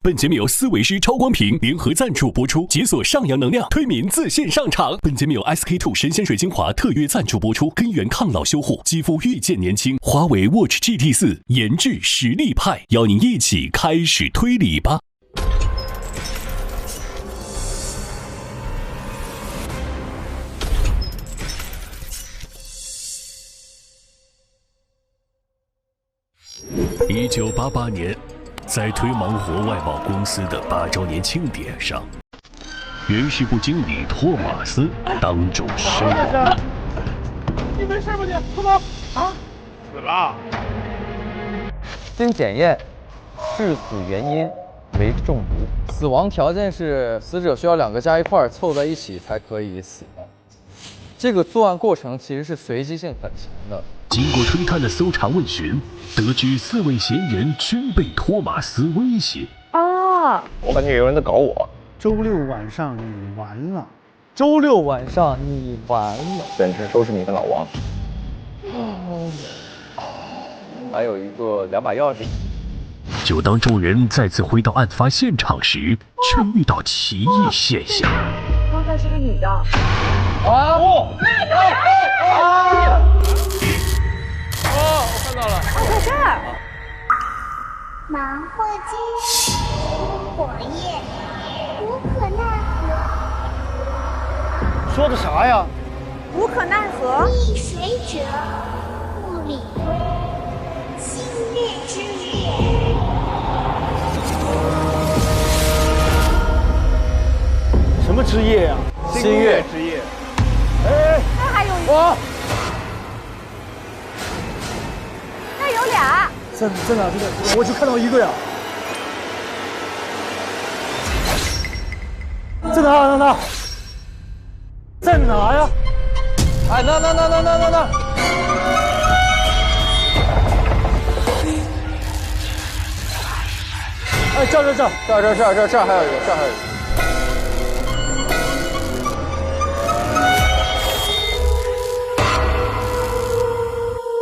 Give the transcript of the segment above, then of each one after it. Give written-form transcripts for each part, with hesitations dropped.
本节目由思维师超光屏联合赞助播出，解锁上扬能量，推民自线上场。本节目由 SK2 神仙水精华特约赞助播出，根源抗老修护，肌肤愈见年轻。华为 Watch GT4 研制实力派，邀您一起开始推理吧。1988年。在推芒活外贸公司的8周年庆典上，人事部经理托马斯当众身亡。你没事吧你？托马啊，死了。经检验，致死原因为中毒，死亡条件是死者需要2个加一块凑在一起才可以死。这个作案过程其实是随机性很强的。经过推探的搜查问询，得知4位嫌疑人均被托马斯威胁。啊！我感觉有人在搞我。周6晚上你完了。周6晚上你完了。简直都是你跟老王。还有一个2把钥匙。就当众人再次回到案发现场时，却遇到奇异现象。刚才是个女的。我看到了。在这儿。芒货街，火焰，无可奈何。说的啥呀？无可奈何。溺水者不理会，星月之夜。什么之夜呀？星月之夜。哎，那还有一哇！那有俩。在哪？这个我就看到一个呀。在哪？在哪呀？哎，那！哎，这儿还有一个，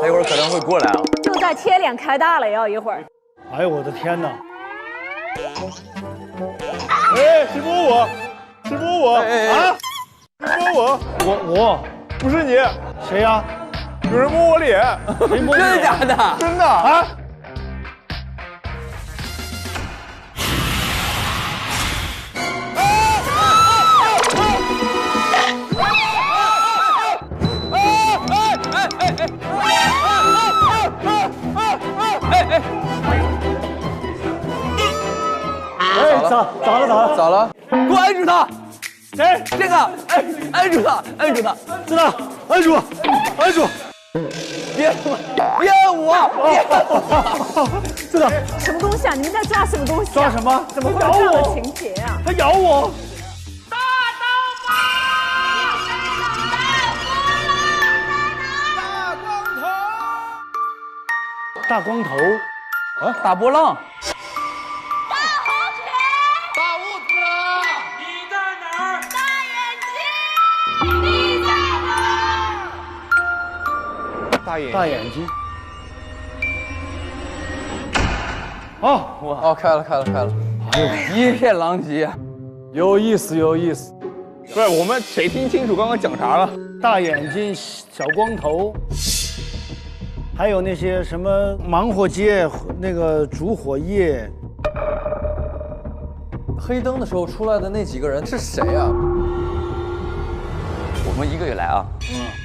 他一会儿可能会过来啊。就在贴脸开大了，要一会儿。哎呦我的天哪！哎，谁摸我？谁摸我？啊？谁摸我？我不是你，谁呀？有人摸我脸。谁摸你？真的假的？真的啊！哎，咋了？给我按住他！谁？这个，按住他！在哪？按住！别我！在哪？什么东西啊？你们在抓什么东西？抓什么？怎么会有这样的情节啊？他咬我！大光头，啊，大波浪。大眼睛。哦，开了。哎呦，一片狼藉。有意思。不是，我们谁听清楚刚刚讲啥了？大眼睛，小光头，还有那些什么芒火街那个煮火夜。黑灯的时候出来的那几个人是谁啊？我们一个一个来啊。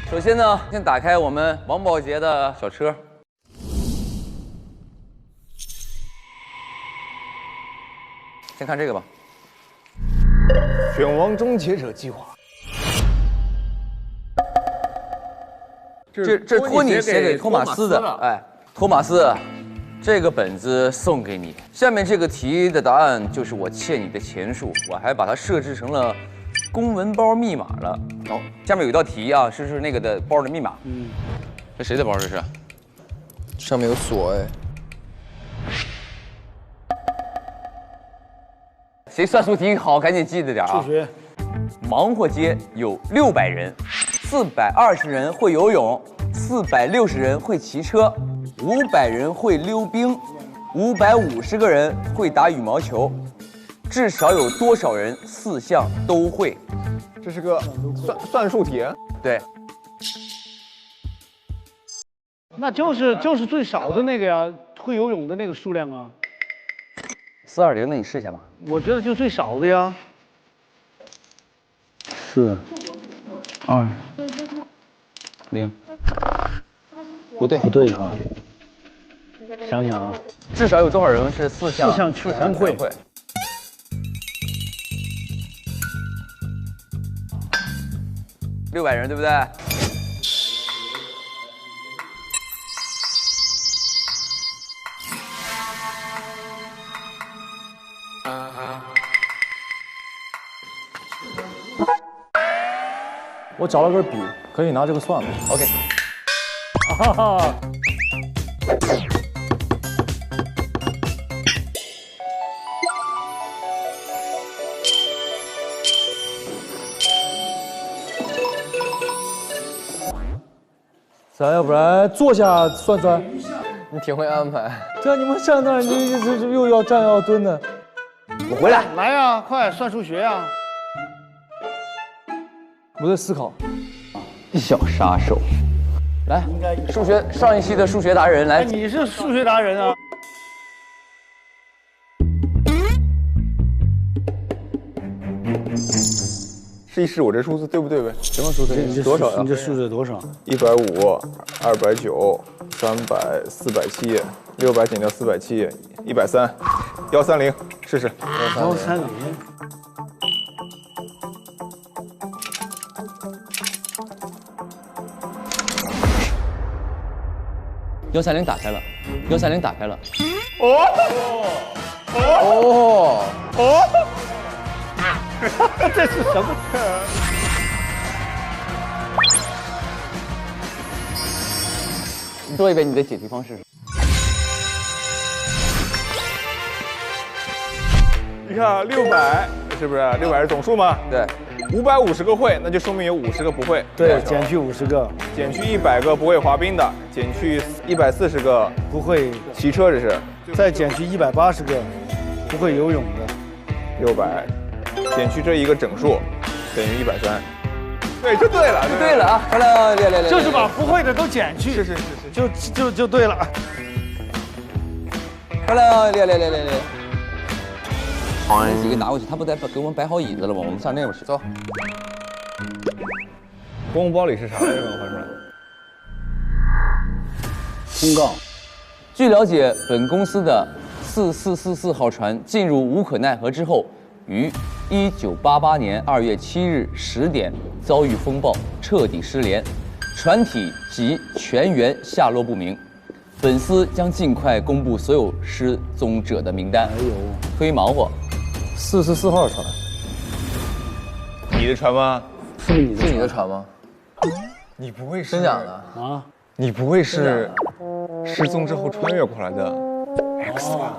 首先呢，先打开我们王宝杰的小车。先看这个吧。选王终结者计划。这托尼写给托马斯的，哎，托马斯，这个本子送给你。下面这个题的答案就是我欠你的钱数，我还把它设置成了公文包密码了。好，下面有一道题啊，是那个的包的密码。这谁的包这是？上面有锁哎。谁算术题好，赶紧记着点啊！数学。芒货街有600人，420人会游泳，460人会骑车，500人会溜冰，550个人会打羽毛球至少有多少人4项都会？这是个算术题。对，那就是最少的那个呀，会游泳的那个数量啊。420，那你试一下吧。我觉得就最少的呀。4、2、0。不对啊！想想啊，至少有多少人是4项全会？600人，对不对？我找了根笔，可以拿这个算了。 OK。哈哈。咱要不然坐下算算？你挺会安排。对啊，你们站那儿，你又要站又要蹲的。我回来。来呀，快算数学呀！我在思考。小杀手。来，数学上一期的数学达人来。哎，你是数学达人啊！试一试我这数字对不对呗？什么数字？多少呀？你这数字多少？150、290、300、470、600减掉470、130、130，试试。130。130打开了，130打开了。哦，这是什么？你说一遍你的解题方式。你看600是不是？600是总数吗？对。550个会，那就说明有50个不会。对，减去50个。减去100个不会滑冰的，减去140个不会骑车，这是。再减去180个不会游泳的。600，减去这一个整数，等于130。对，这对了，对了啊！漂亮，来，就是把不会的都减去。是，就对了。漂亮，来。这几个拿过去，他不在给我们摆好椅子了吗？我们上那边去，走。公文包里是啥来着？我翻出来。公告。据了解，本公司的4444号船进入无可奈何之后，于1988年2月7日10点遭遇风暴，彻底失联，船体及全员下落不明。本司将尽快公布所有失踪者的名单。哎呦，忒忙活。44号船，你的船吗？是你的船吗？你不会是真假的啊？你不会是失踪之后穿越过来的 X 吧？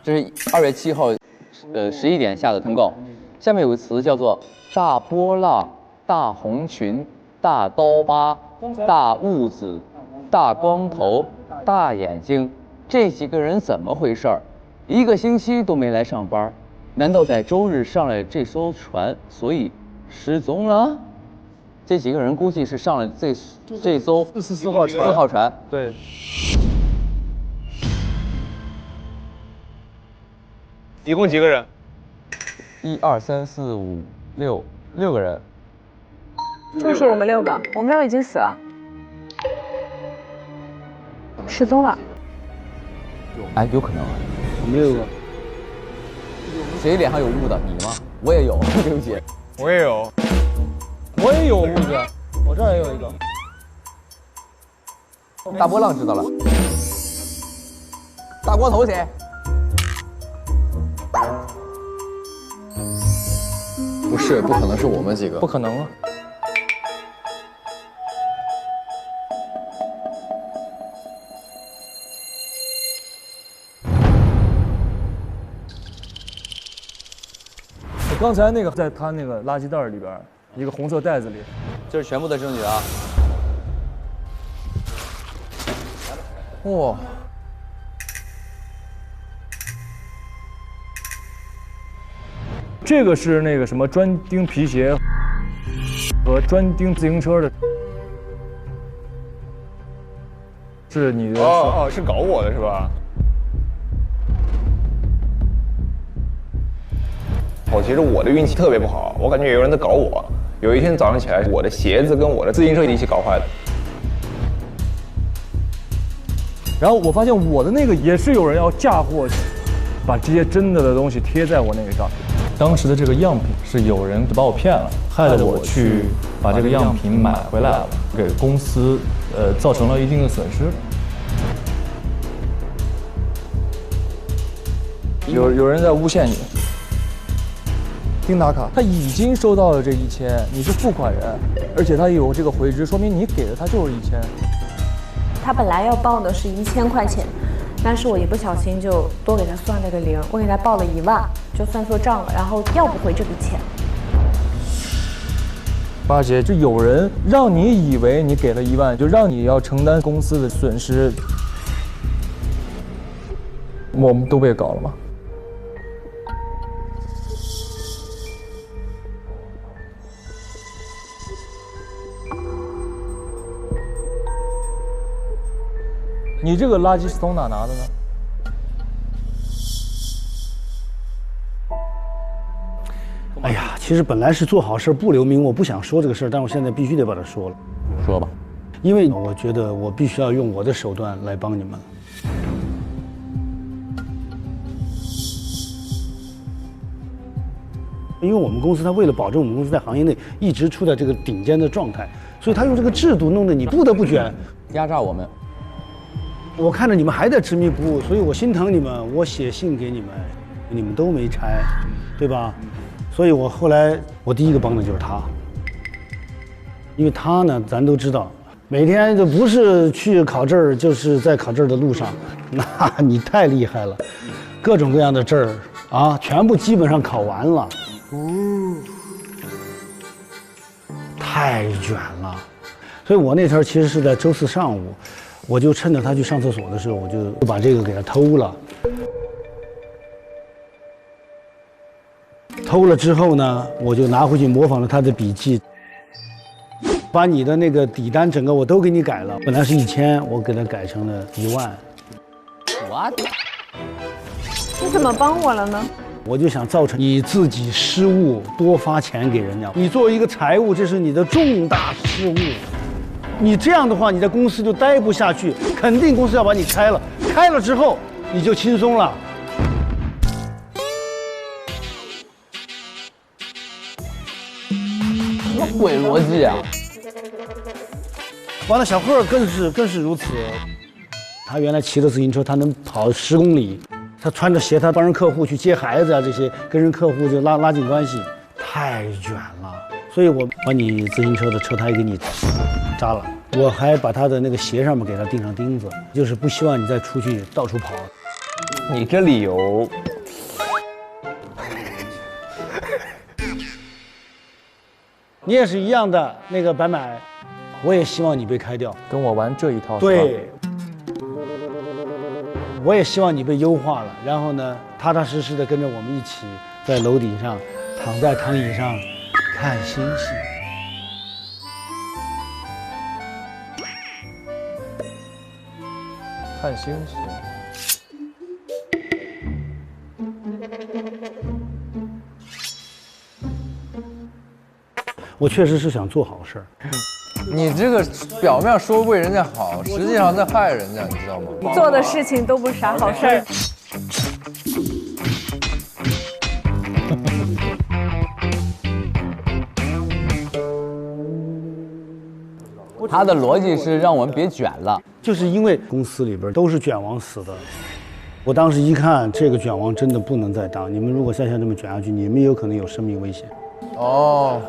这是2月7号，11点下的通告。下面有个词叫做大波浪、大红裙、大刀疤、大痦子、大光头、大眼睛，这几个人怎么回事儿？1个星期都没来上班，难道在周日上了这艘船，所以失踪了？这几个人估计是上了这艘4号船。对。一共几个人？1、2、3、4、5、6个人。就是我们6个，我们6个已经死了，失踪了。哎，有可能啊。我们6个。谁脸上有痦子？你吗？我也有，对不起。我也有。我也有痦子，我这儿也有一个。大波浪知道了。大光头谁？不是，不可能是我们几个。不可能啊！刚才那个在他那个垃圾袋里边，一个红色袋子里。这是全部的证据啊！哇，这个是那个什么专钉皮鞋和专钉自行车的，是你的哦，是搞我的是吧？其实我的运气特别不好，我感觉有人在搞我。有一天早上起来，我的鞋子跟我的自行车一起搞坏的。然后我发现我的那个也是有人要嫁祸，把这些真的东西贴在我那个上。当时的这个样品是有人把我骗了，害得我去把这个样品买回来了，给公司造成了一定的损失。有人在诬陷你。丁打卡，他已经收到了这1000，你是付款人，而且他有这个回执，说明你给的他就是1000。他本来要报的是1000块钱，但是我一不小心就多给他算了个0，我给他报了1万，就算错账了，然后要不回这笔钱。八姐，就有人让你以为你给了1万，就让你要承担公司的损失，我们都被搞了吗？你这个垃圾是从哪拿的呢？哎呀，其实本来是做好事不留名，我不想说这个事儿，但我现在必须得把它说了。说吧。因为我觉得我必须要用我的手段来帮你们。因为我们公司它为了保证我们公司在行业内一直处在这个顶尖的状态，所以它用这个制度弄得你不得不卷，压榨我们。我看着你们还在执迷不悟，所以我心疼你们，我写信给你们，你们都没拆，对吧？所以我后来我第一个帮的就是他，因为他呢，咱都知道，每天就不是去考证儿，就是在考证儿的路上，那你太厉害了，各种各样的证儿啊，全部基本上考完了，太卷了。所以我那天其实是在周4上午。我就趁着他去上厕所的时候，我就把这个给他偷了。偷了之后呢，我就拿回去模仿了他的笔记，把你的那个底单整个我都给你改了。本来是1000，我给他改成了1万。What？ 你怎么帮我了呢？我就想造成你自己失误，多发钱给人家。你作为一个财务，这是你的重大失误。你这样的话，你在公司就待不下去，肯定公司要把你开了。开了之后，你就轻松了。什么鬼逻辑啊！完了，小贺更是如此。他原来骑着自行车，他能跑10公里，他穿着鞋，他帮人客户去接孩子啊，这些跟人客户就拉近关系，太卷了。所以我把你自行车的车胎给你扎了，我还把他的那个鞋上面给他钉上钉子，就是不希望你再出去到处跑。你这理由，你也是一样的，那个白买，我也希望你被开掉，跟我玩这一套。对，我也希望你被优化了，然后呢，踏踏实实的跟着我们一起在楼顶上躺在躺椅上看星星。看星星。我确实是想做好事儿。你这个表面说为人家好，实际上在害人家，你知道吗？做的事情都不是啥好事儿。他的逻辑是让我们别卷了，就是因为公司里边都是卷王死的。我当时一看，这个卷王真的不能再当，你们如果再像这么卷下去，你们有可能有生命危险。哦。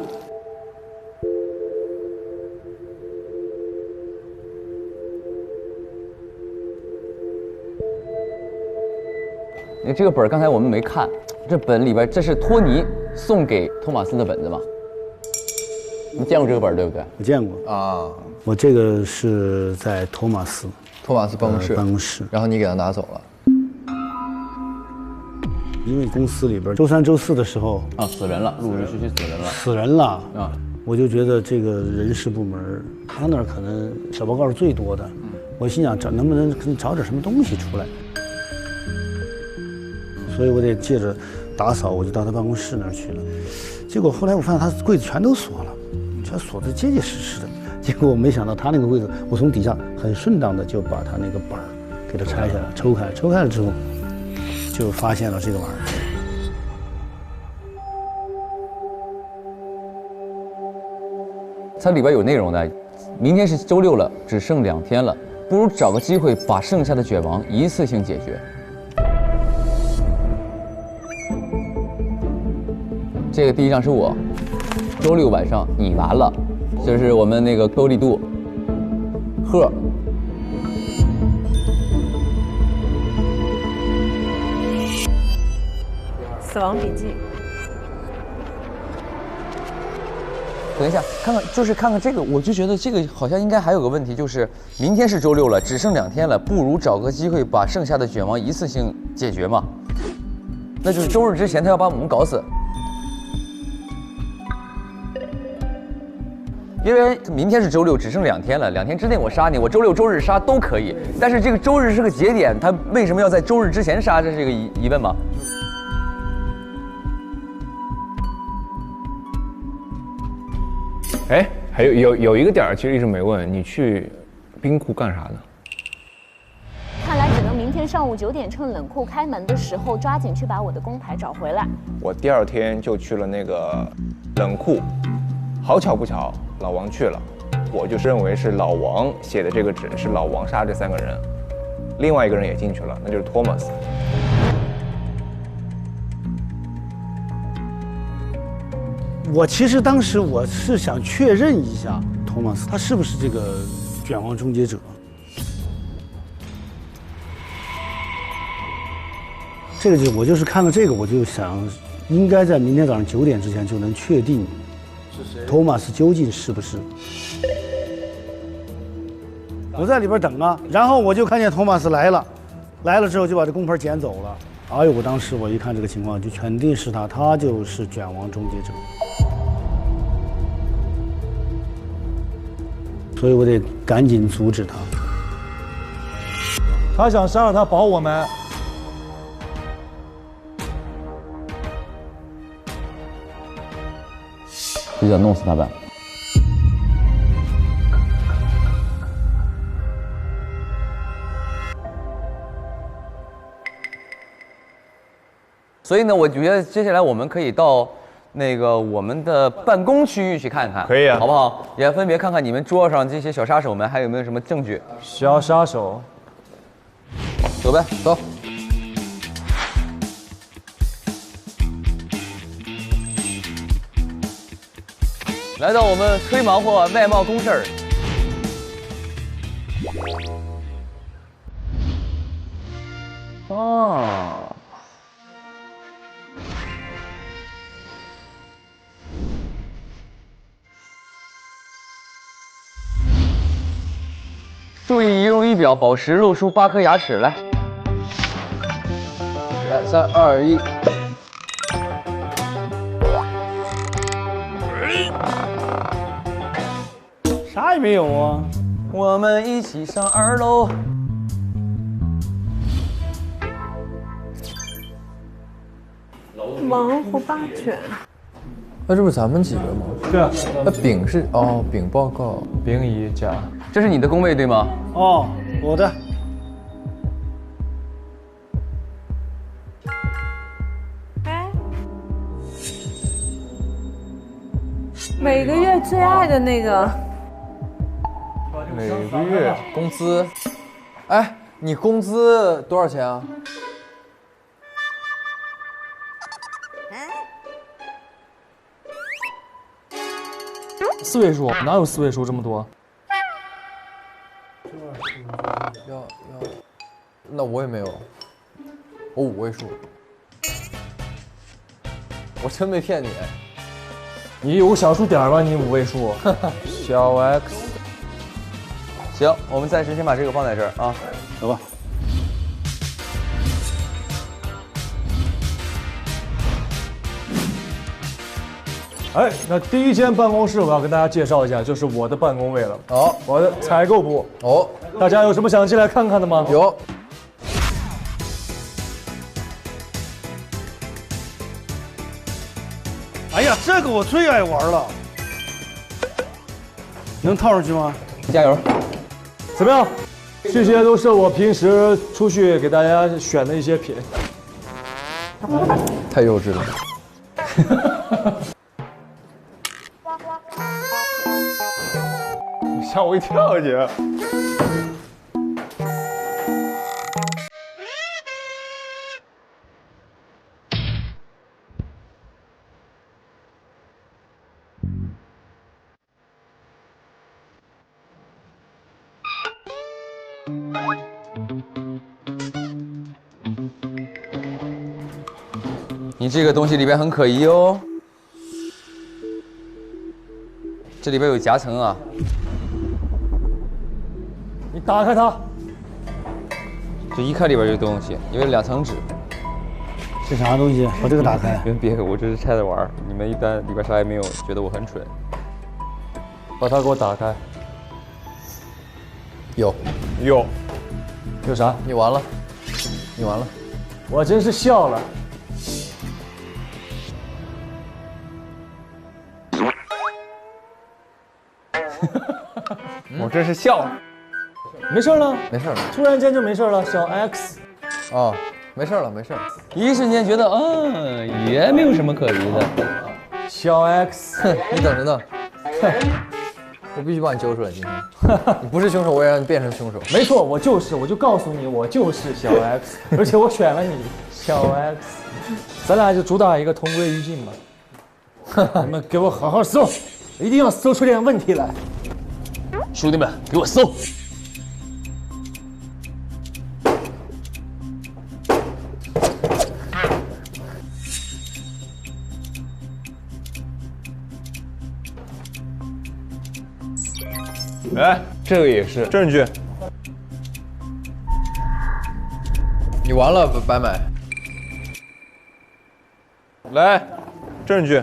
你这个本刚才我们没看，这本里边这是托尼送给托马斯的本子吗？你见过这个本对不对？我见过啊。我这个是在托马斯办公室，然后你给他拿走了。因为公司里边周3、周4的时候啊，死人了，陆陆续续死人了啊。我就觉得这个人事部门，他那儿可能小报告是最多的。我心想能不能找点什么东西出来，所以我得借着打扫，我就到他办公室那儿去了。结果后来我发现他柜子全都锁了，全锁得结结实实的。结果我没想到他那个柜子，我从底下很顺当的就把他那个本儿给他拆下来，抽开了之后，就发现了这个玩意儿。它里边有内容的，明天是周6了，只剩2天了，不如找个机会把剩下的卷王一次性解决。这个第一张是我，周6晚上你完了，就是我们那个勾力度，贺。死亡笔记。等一下，看看这个，我就觉得这个好像应该还有个问题，就是明天是周6了，只剩2天了，不如找个机会把剩下的卷王一次性解决嘛。那就是周日之前他要把我们搞死。因为明天是周6，只剩2天了，2天之内我杀你，我周6、周日杀都可以。但是这个周日是个节点，他为什么要在周日之前杀？这是一个疑问嘛？哎，还有一个点儿，其实一直没问，你去冰库干啥呢？看来只能明天上午9点趁冷库开门的时候，抓紧去把我的工牌找回来。我第2天就去了那个冷库，好巧不巧，老王去了，我就认为是老王写的这个纸是老王杀这3个人，另外一个人也进去了，那就是托马斯。我其实当时我是想确认一下托马斯他是不是这个卷王终结者。这个我就是看了这个，我就想应该在明天早上9点之前就能确定托马斯究竟是不是。我在里边等啊，然后我就看见托马斯来了之后就把这工牌捡走了。哎呦，我当时我一看这个情况，就肯定是他就是卷王终结者。所以我得赶紧阻止他。他想杀了他保我们。就想弄死他吧。所以呢，我觉得接下来我们可以到那个我们的办公区域去看看，可以啊，好不好？也分别看看你们桌上这些小杀手们还有没有什么证据。小杀手，走呗，走。来到我们吹毛或外贸公事儿。哦。注意仪容仪表，保持露出8颗牙齿。来，3、2、1。啥也没有啊！我们一起上2楼。王虎8卷。那这不是咱们几个吗？对啊。那丙是丙报告，丙乙甲，这是你的工位对吗？哦，我的。每个月最爱的那个。每个月工资，哎，你工资多少钱啊？4位数，哪有4位数这么多？要，那我也没有，我5位数，我真没骗你。你有小数点吗？你5位数，小 x。行，我们暂时先把这个放在这儿啊，走吧。哎，那第一间办公室我要跟大家介绍一下，就是我的办公位了。好，我的采购部。哦，大家有什么想进来看看的吗？有。哎呀，这个我最爱玩了，能套上去吗？加油！怎么样？这些都是我平时出去给大家选的一些品。太幼稚了。吓我一跳，姐。你这个东西里边很可疑哦，这里边有夹层啊。你打开它，这一看里边有东西，因为2层纸。是啥东西？把这个打开。别，我这是拆着玩，你们一般里边啥也没有，觉得我很蠢。把它给我打开。有啥？你完了，你完了。我真是笑了。我真是笑了。没事了，没事了，突然间就没事了，小 X。哦，没事了，没事了。一瞬间觉得，也没有什么可疑的。小 X， 你等着呢。我必须把你揪出来，今天。你不是凶手，我也让你变成凶手。没错，我就告诉你，我就是小 X， 而且我选了你，小 X。咱俩就主打一个同归于尽嘛。你们给我好好搜，一定要搜出点问题来。兄弟们，给我搜！哎，这个也是证据。你完了，白买。来，证据。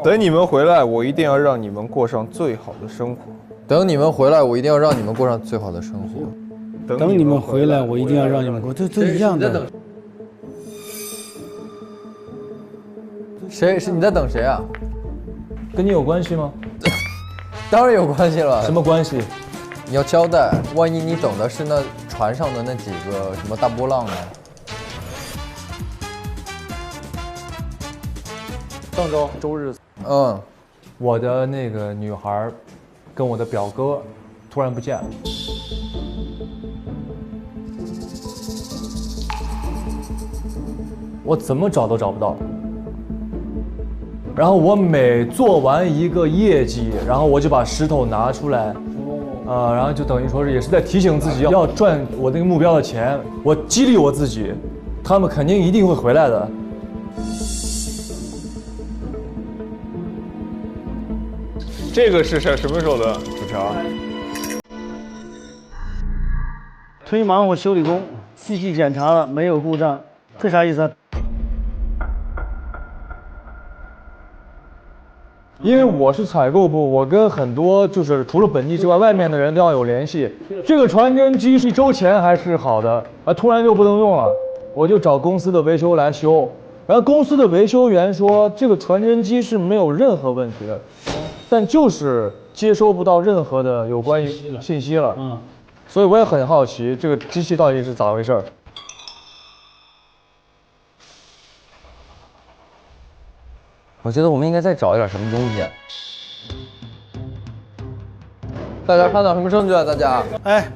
等你们回来，我一定要让你们过上最好的生活。等你们回来，我一定要让你们过上最好的生活。等你们回来，我一定要让你们过，这一样的。谁是你在等谁啊？跟你有关系吗？当然有关系了。什么关系？你要交代，万一你等的是那船上的那几个什么大波浪呢？上周周日，我的那个女孩跟我的表哥突然不见了。我怎么找都找不到。然后我每做完一个业绩，然后我就把石头拿出来，然后就等于说是也是在提醒自己要赚我那个目标的钱，我激励我自己，他们肯定一定会回来的。这个是什么时候的主条？推盲或修理工，细细检查了没有故障，这啥意思啊？因为我是采购部，我跟很多就是除了本地之外，外面的人都要有联系。这个传真机1周前还是好的，突然就不能用了，我就找公司的维修来修。然后公司的维修员说，这个传真机是没有任何问题的，但就是接收不到任何的有关于信息了。所以我也很好奇，这个机器到底是咋回事？我觉得我们应该再找一点什么东西。大家看到什么证据啊？大家，哎，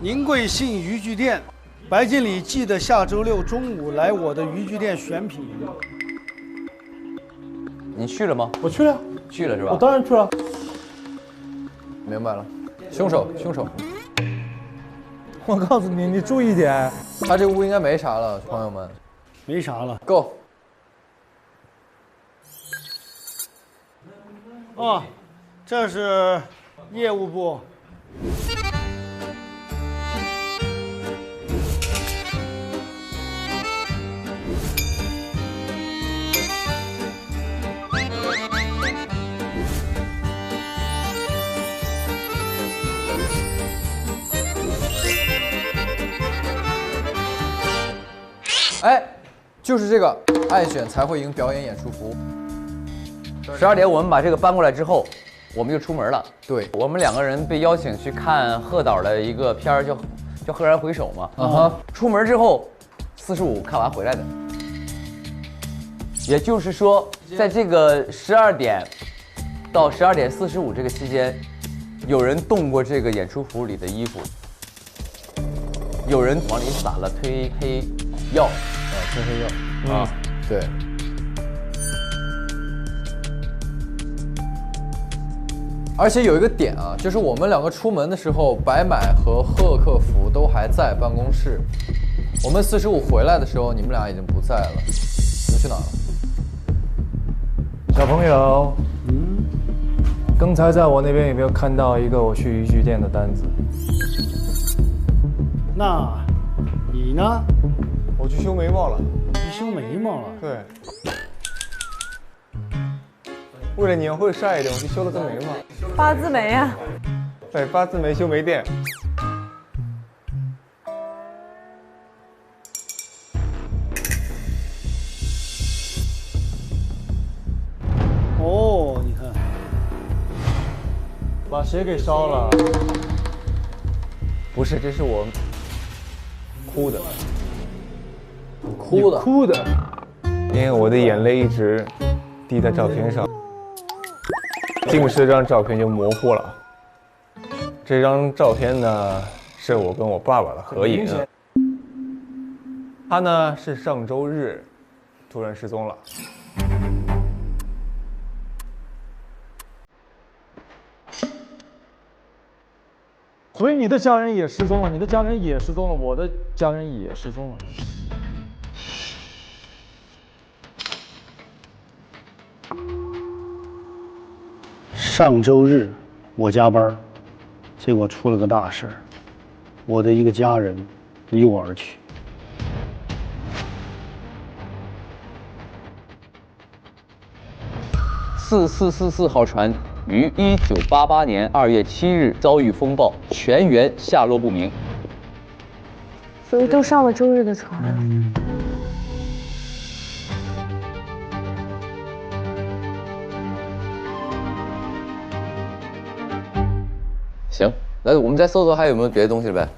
宁贵信渔具店，白经理记得下周6中午来我的渔具店选品。你去了吗？我去了，去了是吧？我当然去了。明白了，凶手。我告诉你，你注意点，他这屋应该没啥了，朋友们。没啥了。Go。哦，这是业务部。哎，就是这个，爱选才会赢表演演出服。12点我们把这个搬过来之后，我们就出门了。对，我们2个人被邀请去看贺导的一个片儿，叫《赫然回首》嘛。出门之后，45看完回来的。也就是说，在这个12点到12点45这个期间，有人动过这个演出服里的衣服，有人往里撒了褪黑药。褪黑药。对。而且有一个点啊，就是我们2个出门的时候，白买和贺客服都还在办公室。我们45回来的时候，你们俩已经不在了。你们去哪了？小朋友，刚才在我那边有没有看到一个我去渔具店的单子？那，你呢？我去修眉毛了。你修眉毛了？对。为了年会晒一点，我去修了个眉毛。八字眉啊。对，八字眉修眉店。哦，你看，把鞋给烧了。不是，这是我哭的。哭的，因为我的眼泪一直滴在照片上，近视这张照片就模糊了。这张照片呢，是我跟我爸爸的合影。他呢是上周日突然失踪了。所以你的家人也失踪了，你的家人也失踪了，我的家人也失踪了。上周日我加班，结果出了个大事，我的一个家人离我而去。4444号船于1988年2月7日遭遇风暴，全员下落不明。所以都上了周日的船。行，来，我们再搜搜还有没有别的东西呗。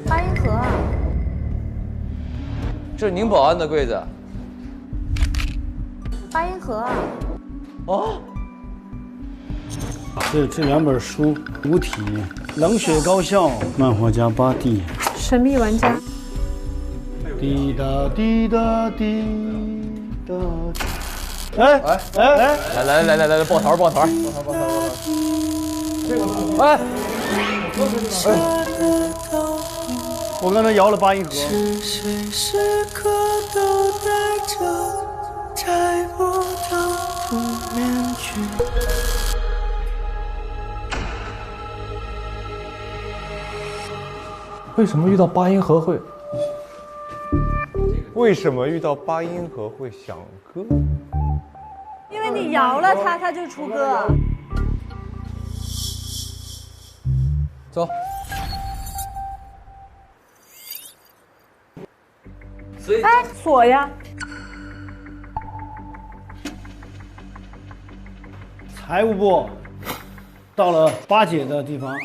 八音盒啊。这是宁保安的柜子。八音盒啊。哦。这2本书，五体、冷血高校、漫画家巴蒂、神秘玩家。滴答滴答滴答。哎，来，抱团。这个，哎，我刚才摇了八音盒。为什么遇到八音盒会？为什么遇到八音盒会响歌？因为你摇了它，它就出歌。走。哎，锁呀。财务部到了八姐的地方。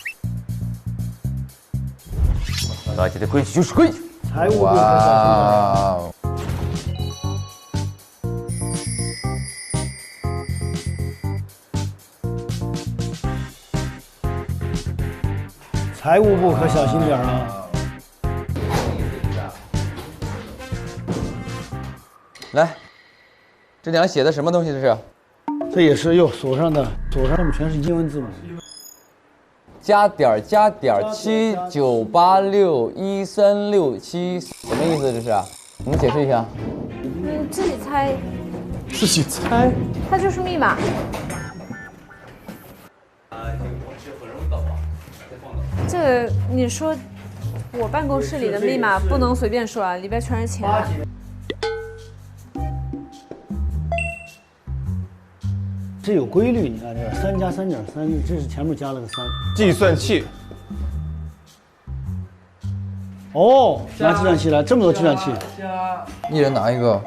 八姐的规矩就是规矩。财务部和小财务部可小心点啊！来，这2写的什么东西？这是？这也是手上上面全是英文字母。加点798613617，什么意思？这是？你们解释一下。你自己猜。自己猜？它就是密码。这个你说，我办公室里的密码不能随便说啊，里边全是钱。这有规律，你看这3加3.3，这是前面加了个3。计算器。哦，拿计算器来，这么多计算器。一人拿一个。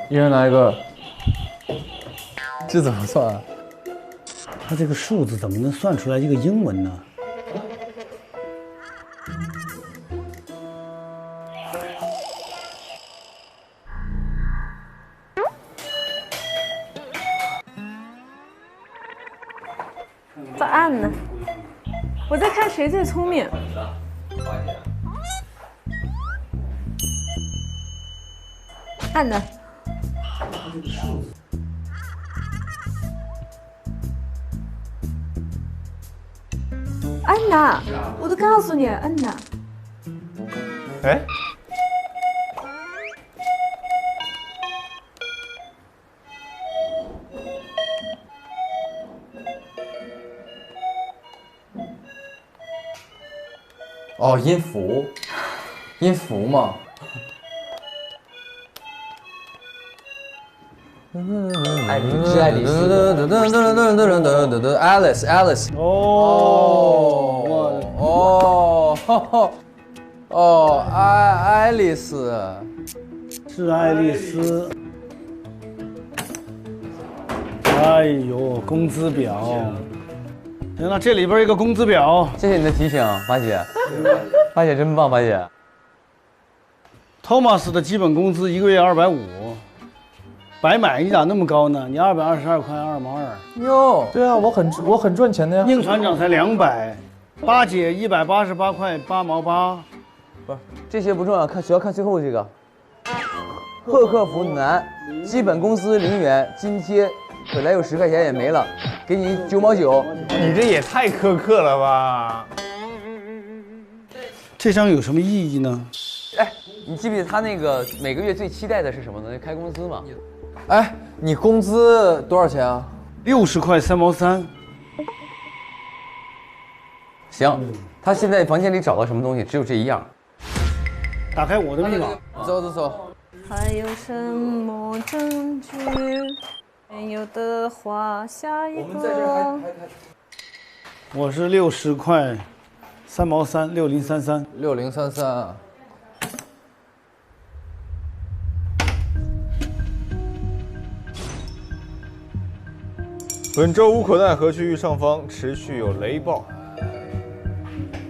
这怎么算啊？它这个数字怎么能算出来一个英文呢？在按呢，我在看谁最聪明。按呢。按呐，我都告诉你，按呐。哎。哦，音符嘛。爱丽丝。Alice。爱丽丝。是爱丽丝。哎呦，工资表。行了，这里边一个工资表。谢谢你的提醒，马姐。马姐真棒，马姐。Thomas 的基本工资1个月250，白买你咋那么高呢？你222块2毛2。哟，对啊，我很赚钱的呀。应船长才200，八姐188块8毛8。不是，这些不重要，主要看最后这个。贺客服男，基本工资0元，津贴本来有10块钱也没了，给你9毛9。你这也太苛刻了吧？这张有什么意义呢？哎，你记不记得他那个每个月最期待的是什么呢？开工资嘛。哎，你工资多少钱啊？60块3毛3。行，他现在房间里找到什么东西？只有这一样。打开我的密码。走。还有什么证据？没有的话，下一个。我们在这还我是60块3毛3，6033。6033。本周无可奈何区域上方持续有雷暴。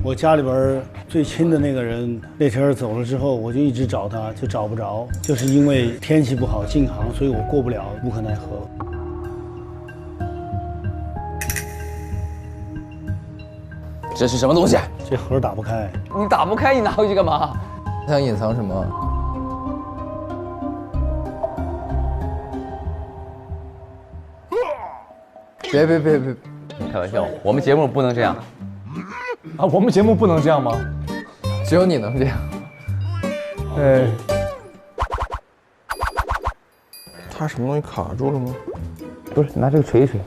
我家里边最亲的那个人那天走了之后，我就一直找他，就找不着，就是因为天气不好禁航，所以我过不了无可奈何。这是什么东西？这盒打不开。你打不开，你拿回去干嘛？想隐藏什么？别！开玩笑，我们节目不能这样。啊，我们节目不能这样吗？只有你能这样。他什么东西卡住了吗？不是，拿这个锤一锤。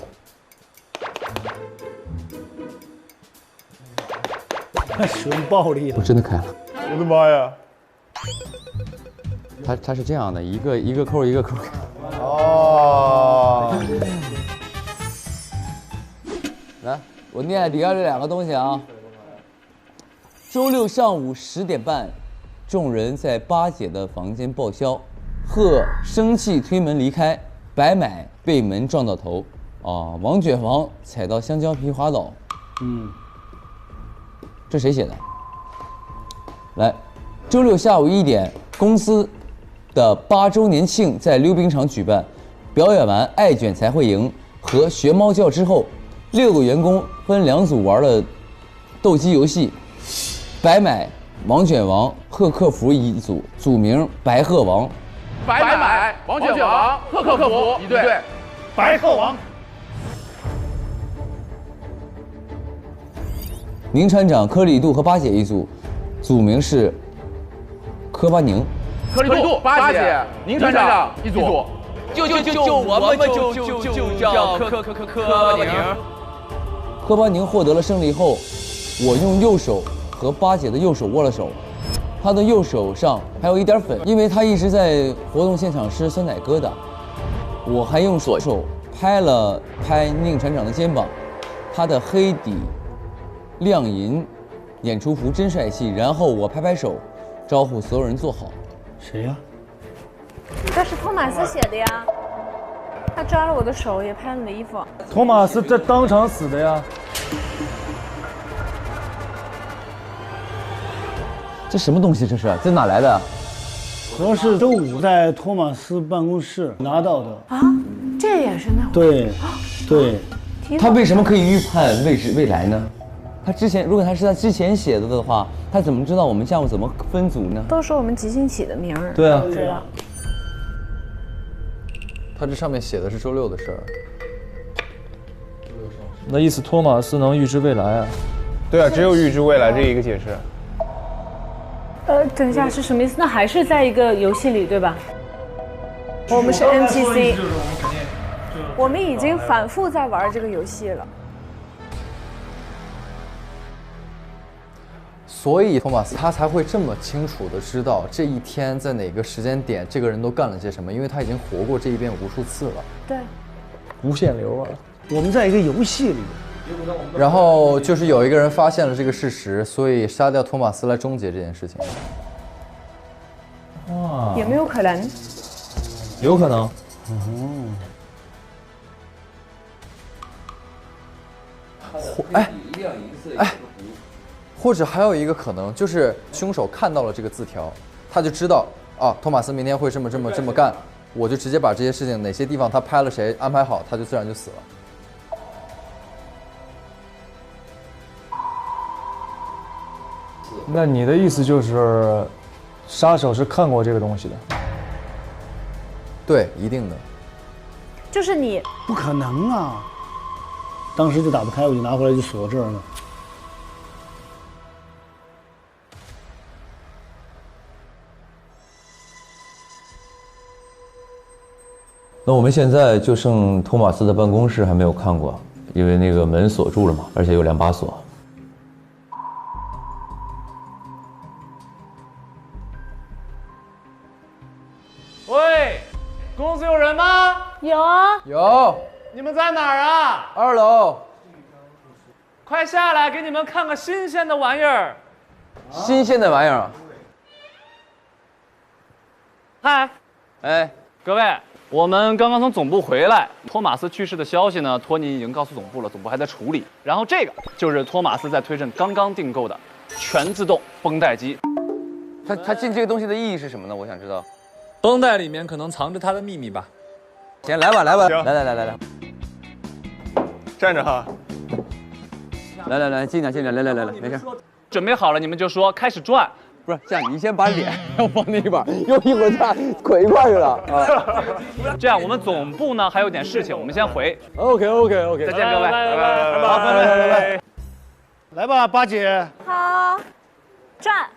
太使用暴力了。我真的开了。我的妈呀！它是这样的，一个扣一个扣。哦。来，我念底下这2个东西啊。周6上午10点半，众人在八姐的房间报销，贺生气推门离开，白买被门撞到头，王卷房踩到香蕉皮滑倒。这谁写的？来，周6下午1点，公司的8周年庆在溜冰场举办，表演完爱卷才会赢和学猫叫之后，6个员工分2组玩了斗鸡游戏，白买王卷王贺客服一组，组名白鹤王。白买王卷王贺客服一队，白鹤王。宁船长、科里杜和巴姐一组，组名是科巴宁。科里杜、巴姐、宁船长一组，我们就叫科巴宁。科巴宁获得了胜利后，我用右手和巴姐的右手握了手，他的右手上还有一点粉，因为他一直在活动现场吃酸奶疙瘩。我还用左手拍了拍宁船长的肩膀，他的黑底亮银演出服真帅气。然后我拍拍手，招呼所有人坐好。谁呀？这是托马斯写的呀，他抓了我的手，也拍了你的衣服。托马斯这当场死的呀。这什么东西？这是这哪来的？主要是周五在托马斯办公室拿到的啊，这也是那对，对。他为什么可以预判未来呢？他之前，如果他是他之前写的话，他怎么知道我们下午怎么分组呢？都说我们即兴起的名儿。对啊，知道。他这上面写的是周六的事儿。那意思托马斯能预知未来啊？对啊，只有预知未来这一个解释。等一下是什么意思？那还是在一个游戏里，对吧？我们是 NPC， 我们已经反复在玩这个游戏了。所以托马斯他才会这么清楚的知道这一天在哪个时间点这个人都干了些什么，因为他已经活过这一遍无数次了。对，无限流啊！我们在一个游戏里。然后就是有一个人发现了这个事实，所以杀掉托马斯来终结这件事情。哇，有没有可能？有可能。或者还有一个可能，就是凶手看到了这个字条，他就知道啊，托马斯明天会这么干，我就直接把这些事情哪些地方他拍了谁安排好，他就自然就死了。那你的意思就是，杀手是看过这个东西的？对，一定的。就是你不可能啊！当时就打不开，我就拿回来就锁这儿了。那我们现在就剩托马斯的办公室还没有看过，因为那个门锁住了嘛，而且有2把锁。喂，公司有人吗？有啊，有。你们在哪儿啊？2楼。快下来，给你们看个新鲜的玩意儿。新鲜的玩意儿。嗨，哎，各位，我们刚刚从总部回来，托马斯去世的消息呢，托尼已经告诉总部了，总部还在处理。然后这个就是托马斯在推镇刚刚订购的全自动绷带机。他进这个东西的意义是什么呢？我想知道。绷带里面可能藏着他的秘密吧。行，来吧，来，站着哈。来，进来，来，没事。准备好了，你们就说开始转。不是这样，你先把脸要放那边，又一会儿他捆一块去了啊。这样，我们总部呢还有点事情，我们先回。OK， 再见各位，拜。来吧，八姐。好，转。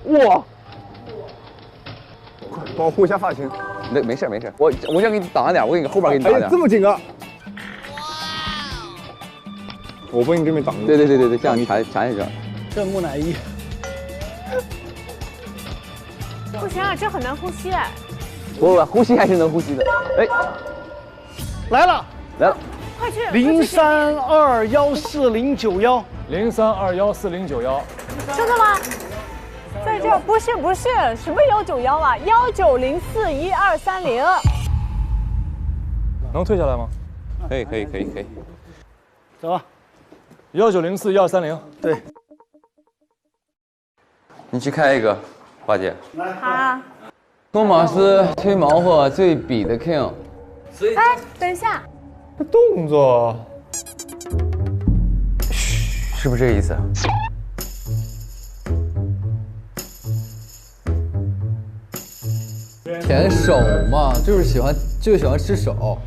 哇！快保护一下发型。没事，我先给你挡着点，我给你后边给你挡着点。这么紧啊！我不给你这边挡。对，这样你缠下去。这木乃伊。不行啊，这很难呼吸哎。不，呼吸还是能呼吸的。哎，来了，快去！03214091，03214091。真的吗？在这不是什么191啊，19041230。能退下来吗？可以。走吧。19041230。对。你去开一个，花姐。好啊。托马斯吹毛或最比的 king。哎，等一下。这动作。是不是这个意思？舔手嘛，就是喜欢吃手。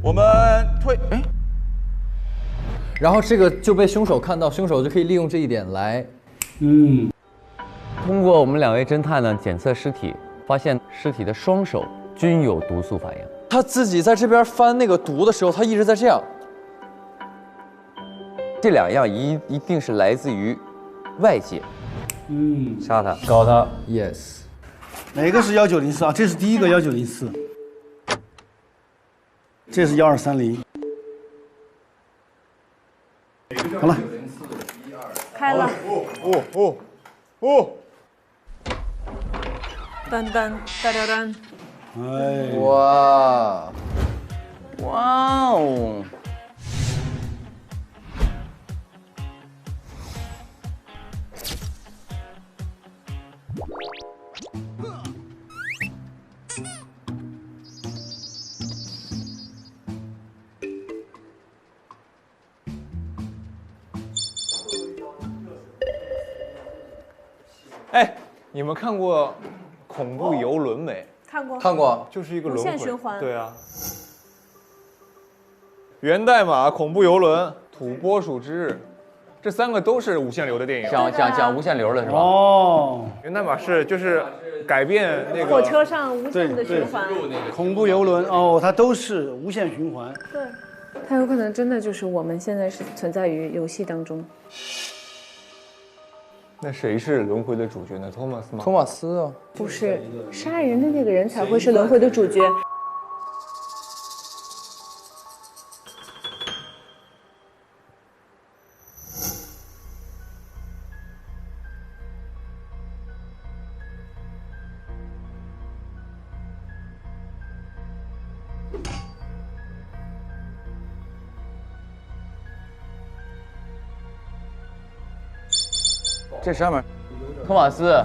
我们退，哎，然后这个就被凶手看到，凶手就可以利用这一点来，通过我们2位侦探呢检测尸体，发现尸体的双手均有毒素反应。他自己在这边翻那个毒的时候，他一直在这样。这2样一定是来自于外界。杀他，搞他 ，yes。哪个是1904啊？这是第一个1904，这是1230。好了，开了。噔噔噔噔噔。哎，哇，哇哦！哎，你们看过恐怖游轮没？看过。看过，就是一个轮无限回。循环。对啊。源代码、恐怖游轮、土拨鼠之日，这3个都是无限流的电影。讲无限流的是吧？哦，源代码就是改变那个火车上无限的循环。恐怖游轮哦，它都是无限循环。对，它有可能真的就是我们现在是存在于游戏当中。那谁是轮回的主角呢？托马斯吗？托马斯啊，不是，杀人的那个人才会是轮回的主角。这上面，托马斯，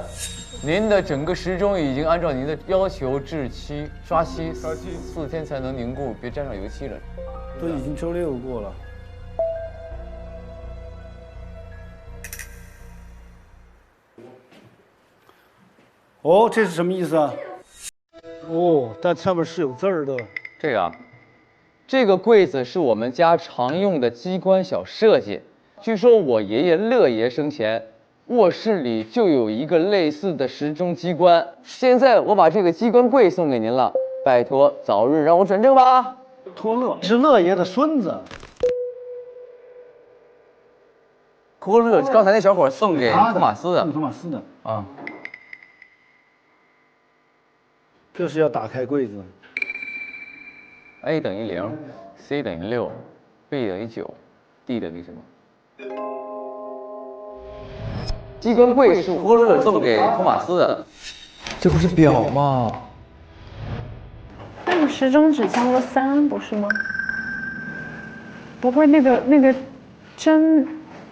您的整个时钟已经按照您的要求至期刷漆，4天才能凝固，别沾上油漆了。都已经周6过了。哦，这是什么意思啊？哦，但上面是有字儿的。这个啊，这个柜子是我们家常用的机关小设计。据说我爷爷乐爷生前卧室里就有一个类似的时钟机关。现在我把这个机关柜送给您了，拜托早日让我转正吧。托乐是乐爷的孙子。托乐，刚才那小伙送给托马斯的。托马斯的啊。这是要打开柜子。A 等于0 ，C 等于6 ，B 等于9 ，D 等于什么？机关柜是托乐送给托马斯的。这不是表吗？那个时钟指向了3，不是吗？不会那个针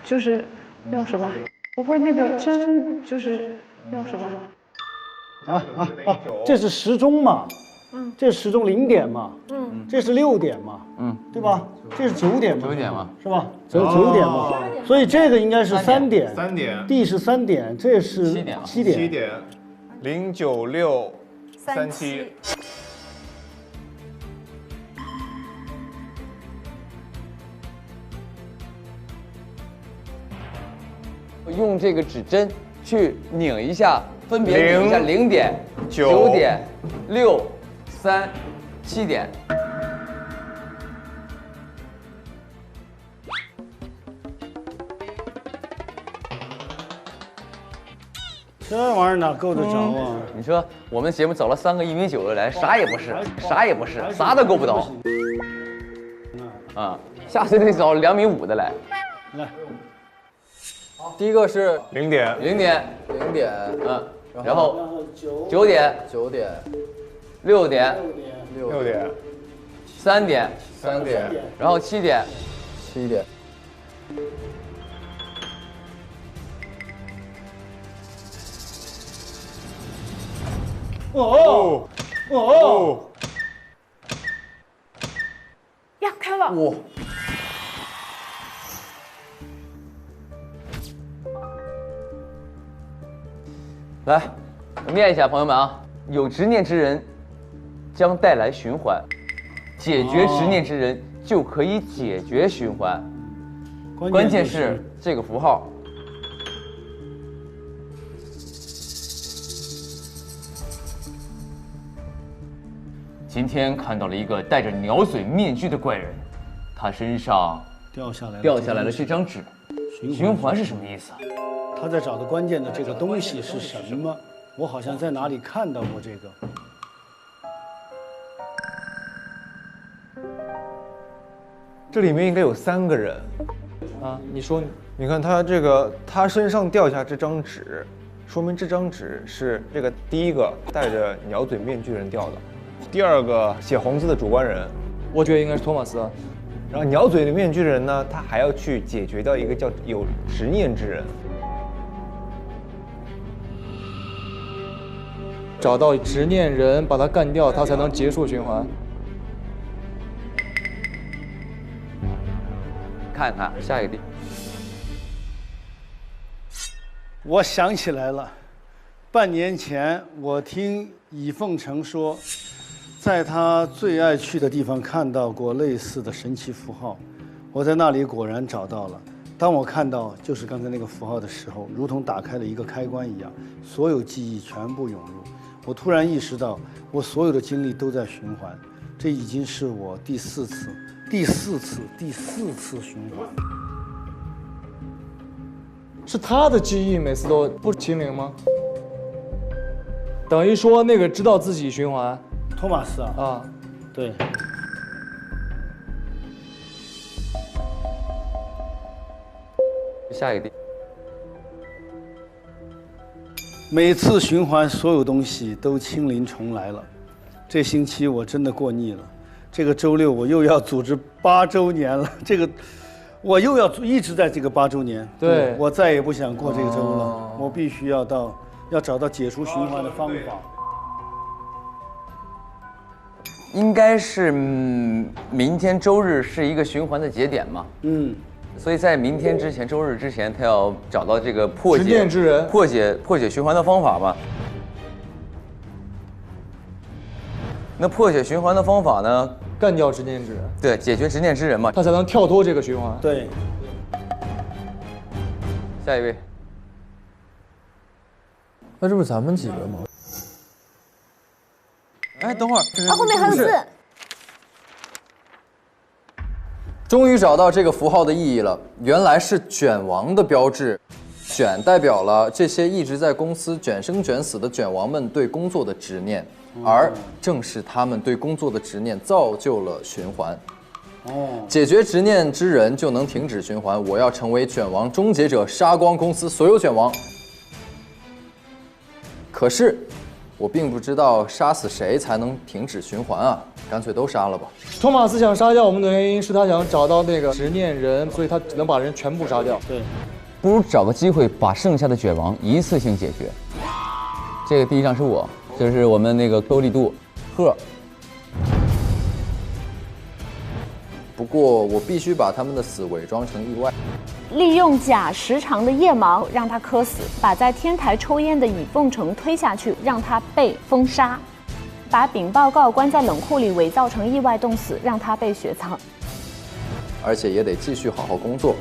就是60吧？不会那个针就是60吧？这是时钟嘛？这是时钟0点嘛？这是6点嘛？对吧？这是9点嘛？9点嘛？是吧？9点嘛？所以这个应该是3点。3点。 D 是3点，这是7点。7点。09637。用这个指针去拧一下，分别拧一下0点、9点、6、3、7点。这玩意儿哪够得着啊？你说我们节目找了3个1米9的来，啥也不是，啥也不是，啥都够不到。啊，下次得找2米5的来。来。第一个是0点，然后9点、 6点、 6点、 3点、然后7点、 7点。呀，开了！哇！来，我念一下，朋友们啊，有执念之人将带来循环，解决执念之人就可以解决循环。关键是这个符号。今天看到了一个戴着鸟嘴面具的怪人，他身上掉下来了这张纸。循环是什么意思？他在找的关键的这个东西是什么？我好像在哪里看到过这个。这里面应该有3个人。啊，你说，你看他身上掉下这张纸，说明这张纸是这个第一个戴着鸟嘴面具的人掉的，第2个写红字的主观人，我觉得应该是托马斯。然后鸟嘴的面具的人呢，他还要去解决掉一个叫有执念之人。找到执念人，把他干掉，他才能结束循环。看看下一个地。我想起来了，半年前我听尹凤成说，在他最爱去的地方看到过类似的神奇符号，我在那里果然找到了。当我看到就是刚才那个符号的时候，如同打开了一个开关一样，所有记忆全部涌入。我突然意识到，我所有的经历都在循环，这已经是我第4次循环。是他的记忆每次都不清零吗？等于说那个知道自己循环，托马斯啊？啊，对。下一个地。每次循环，所有东西都清零重来了。这星期我真的过腻了。这个周6我又要组织8周年了。我又要一直在这个8周年。对，我再也不想过这个周了。我必须要找到解除循环的方法。应该是明天周日是一个循环的节点嘛？所以在明天之前，周日之前，他要找到这个破解循环的方法吧。那破解循环的方法呢？干掉执念之人。对，解决执念之人嘛，他才能跳脱这个循环。对。下一位。那这不是咱们几个吗？哎，等会儿，后面还有字。终于找到这个符号的意义了，原来是卷王的标志，卷代表了这些一直在公司卷生卷死的卷王们对工作的执念，而正是他们对工作的执念造就了循环。解决执念之人就能停止循环。我要成为卷王终结者，杀光公司所有卷王。可是我并不知道杀死谁才能停止循环啊，干脆都杀了吧。托马斯想杀掉我们的原因是他想找到那个执念人，所以他只能把人全部杀掉。对，不如找个机会把剩下的卷王一次性解决。这个第一张是我，这是我们那个勾力度赫。不过我必须把他们的死伪装成意外。利用假时长的夜盲让他渴死，把在天台抽烟的尹凤成推下去，让他被封杀，把禀报告关在冷库里伪造成意外冻死，让他被雪藏。而且也得继续好好工作，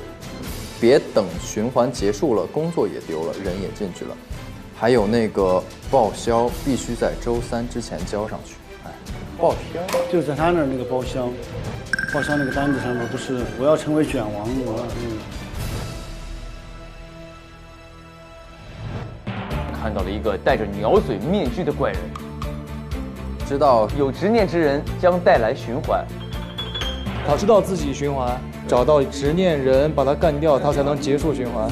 别等循环结束了，工作也丢了，人也进去了。还有那个报销必须在周3之前交上去。哎，报销就在他那儿那个报销那个单子上面，不是我要成为卷王，看到了一个戴着鸟嘴面具的怪人，知道有执念之人将带来循环。他知道自己循环，找到执念人，把他干掉，他才能结束循环。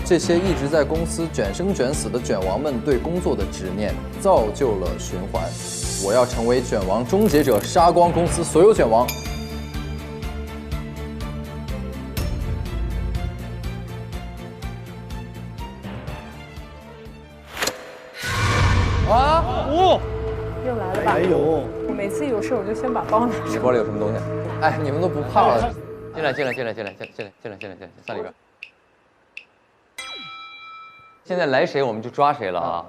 这些一直在公司卷生卷死的卷王们对工作的执念，造就了循环。我要成为卷王终结者，杀光公司所有卷王。又来了吧？还有，我每次有事我就先把包拿上。你包里有什么东西？哎，你们都不怕了？进来，上里边。现在来谁我们就抓谁了啊！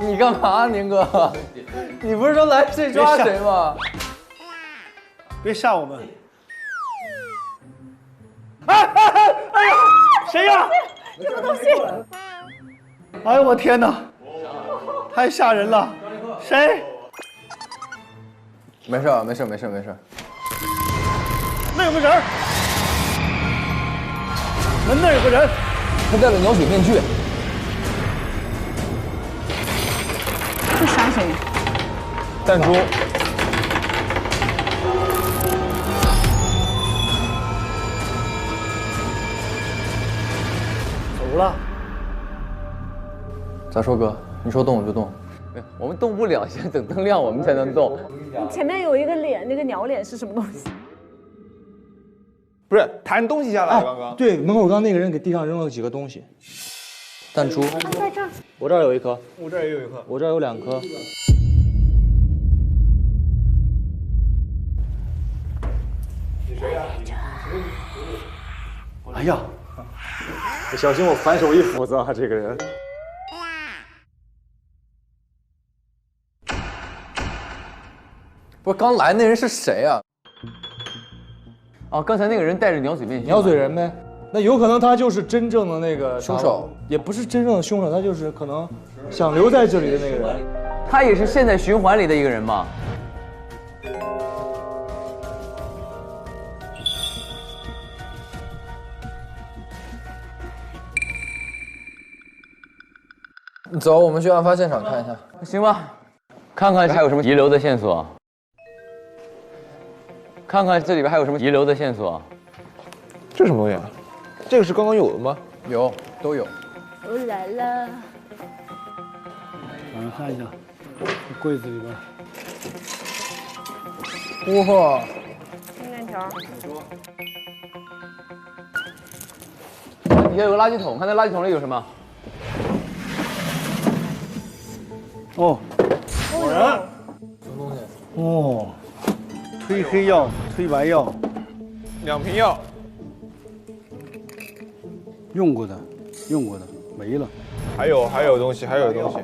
你干嘛，宁哥？你不是说来谁抓谁吗？别吓我们。哎呀，谁呀？什么东西？哎呦我天哪，太吓人了！谁？没事，没事，没事，没事。那有个人，门那有个人，他戴了鸟嘴面具。这杀谁？弹珠。走了。咋说哥？你说动我就动。我们动不了，先等灯亮我们才能动。前面有一个脸，那个鸟脸是什么东西？不是弹东西下来，刚刚。对，门口刚刚那个人给地上扔了几个东西。弹珠。在这儿。我这儿有一颗，我这儿也有一颗，我这儿有2颗。你谁呀？哎呀，小心我反手一斧子啊！这个人。不是刚来那人是谁啊？哦，刚才那个人戴着鸟嘴面具。鸟嘴人呗。那有可能他就是真正的那个凶手，也不是真正的凶手，他就是可能想留在这里的那个人。他也是现在循环里的一个人嘛。走，我们去案发现场看一下，行吧？看看还有什么遗留的线索。看看这里边还有什么遗留的线索。这是什么东西啊？这个是刚刚有的吗？有，都有。我来了。我看一下，柜子里边。哇！心链条。底下有个垃圾桶，看那垃圾桶里有什么？哦，果然。什么东西？哦，推黑药、推白药，2瓶药。用过的，没了。还有东西，还有东西。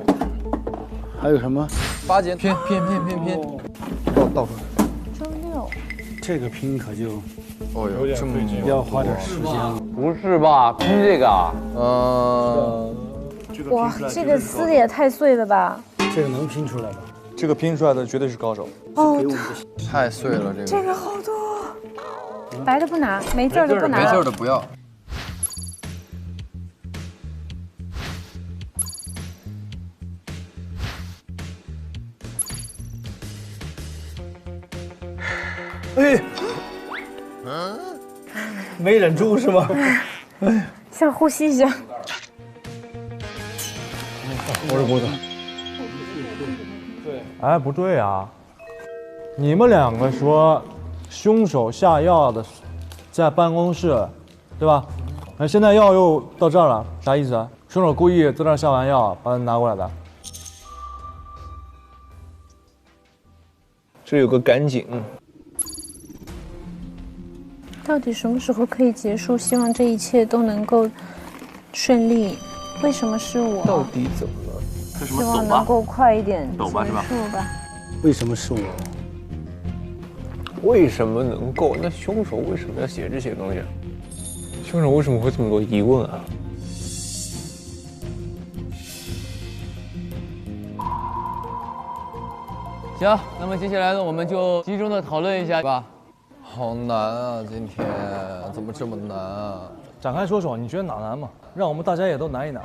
还有什么？8节拼。倒出来。周6。这个拼可就，哦哟，这么要花点时间。不是吧？拼这个啊？哇，这个丝也太碎了吧！这个能拼出来吗？这个拼出来的绝对是高手。哦，太碎了，这个。这个好多。白的不拿，没字的不拿。没字的不要。哎，没忍住是吗？哎，想呼吸一下。我的脖子。对，哎，不对啊！你们2个说凶手下药的在办公室，对吧？那现在药又到这儿了，啥意思啊？凶手故意在那儿下完药把它拿过来的。这有个赶井。到底什么时候可以结束？希望这一切都能够顺利。为什么是我？到底怎么了？希望能够快一点结束吧。为什么是我？为什么能够？那凶手为什么要写这些东西？凶手为什么会这么多疑问啊？行，那么接下来呢，我们就集中的讨论一下吧。好难啊，今天怎么这么难啊？展开说说，你觉得哪难嘛？让我们大家也都难一难。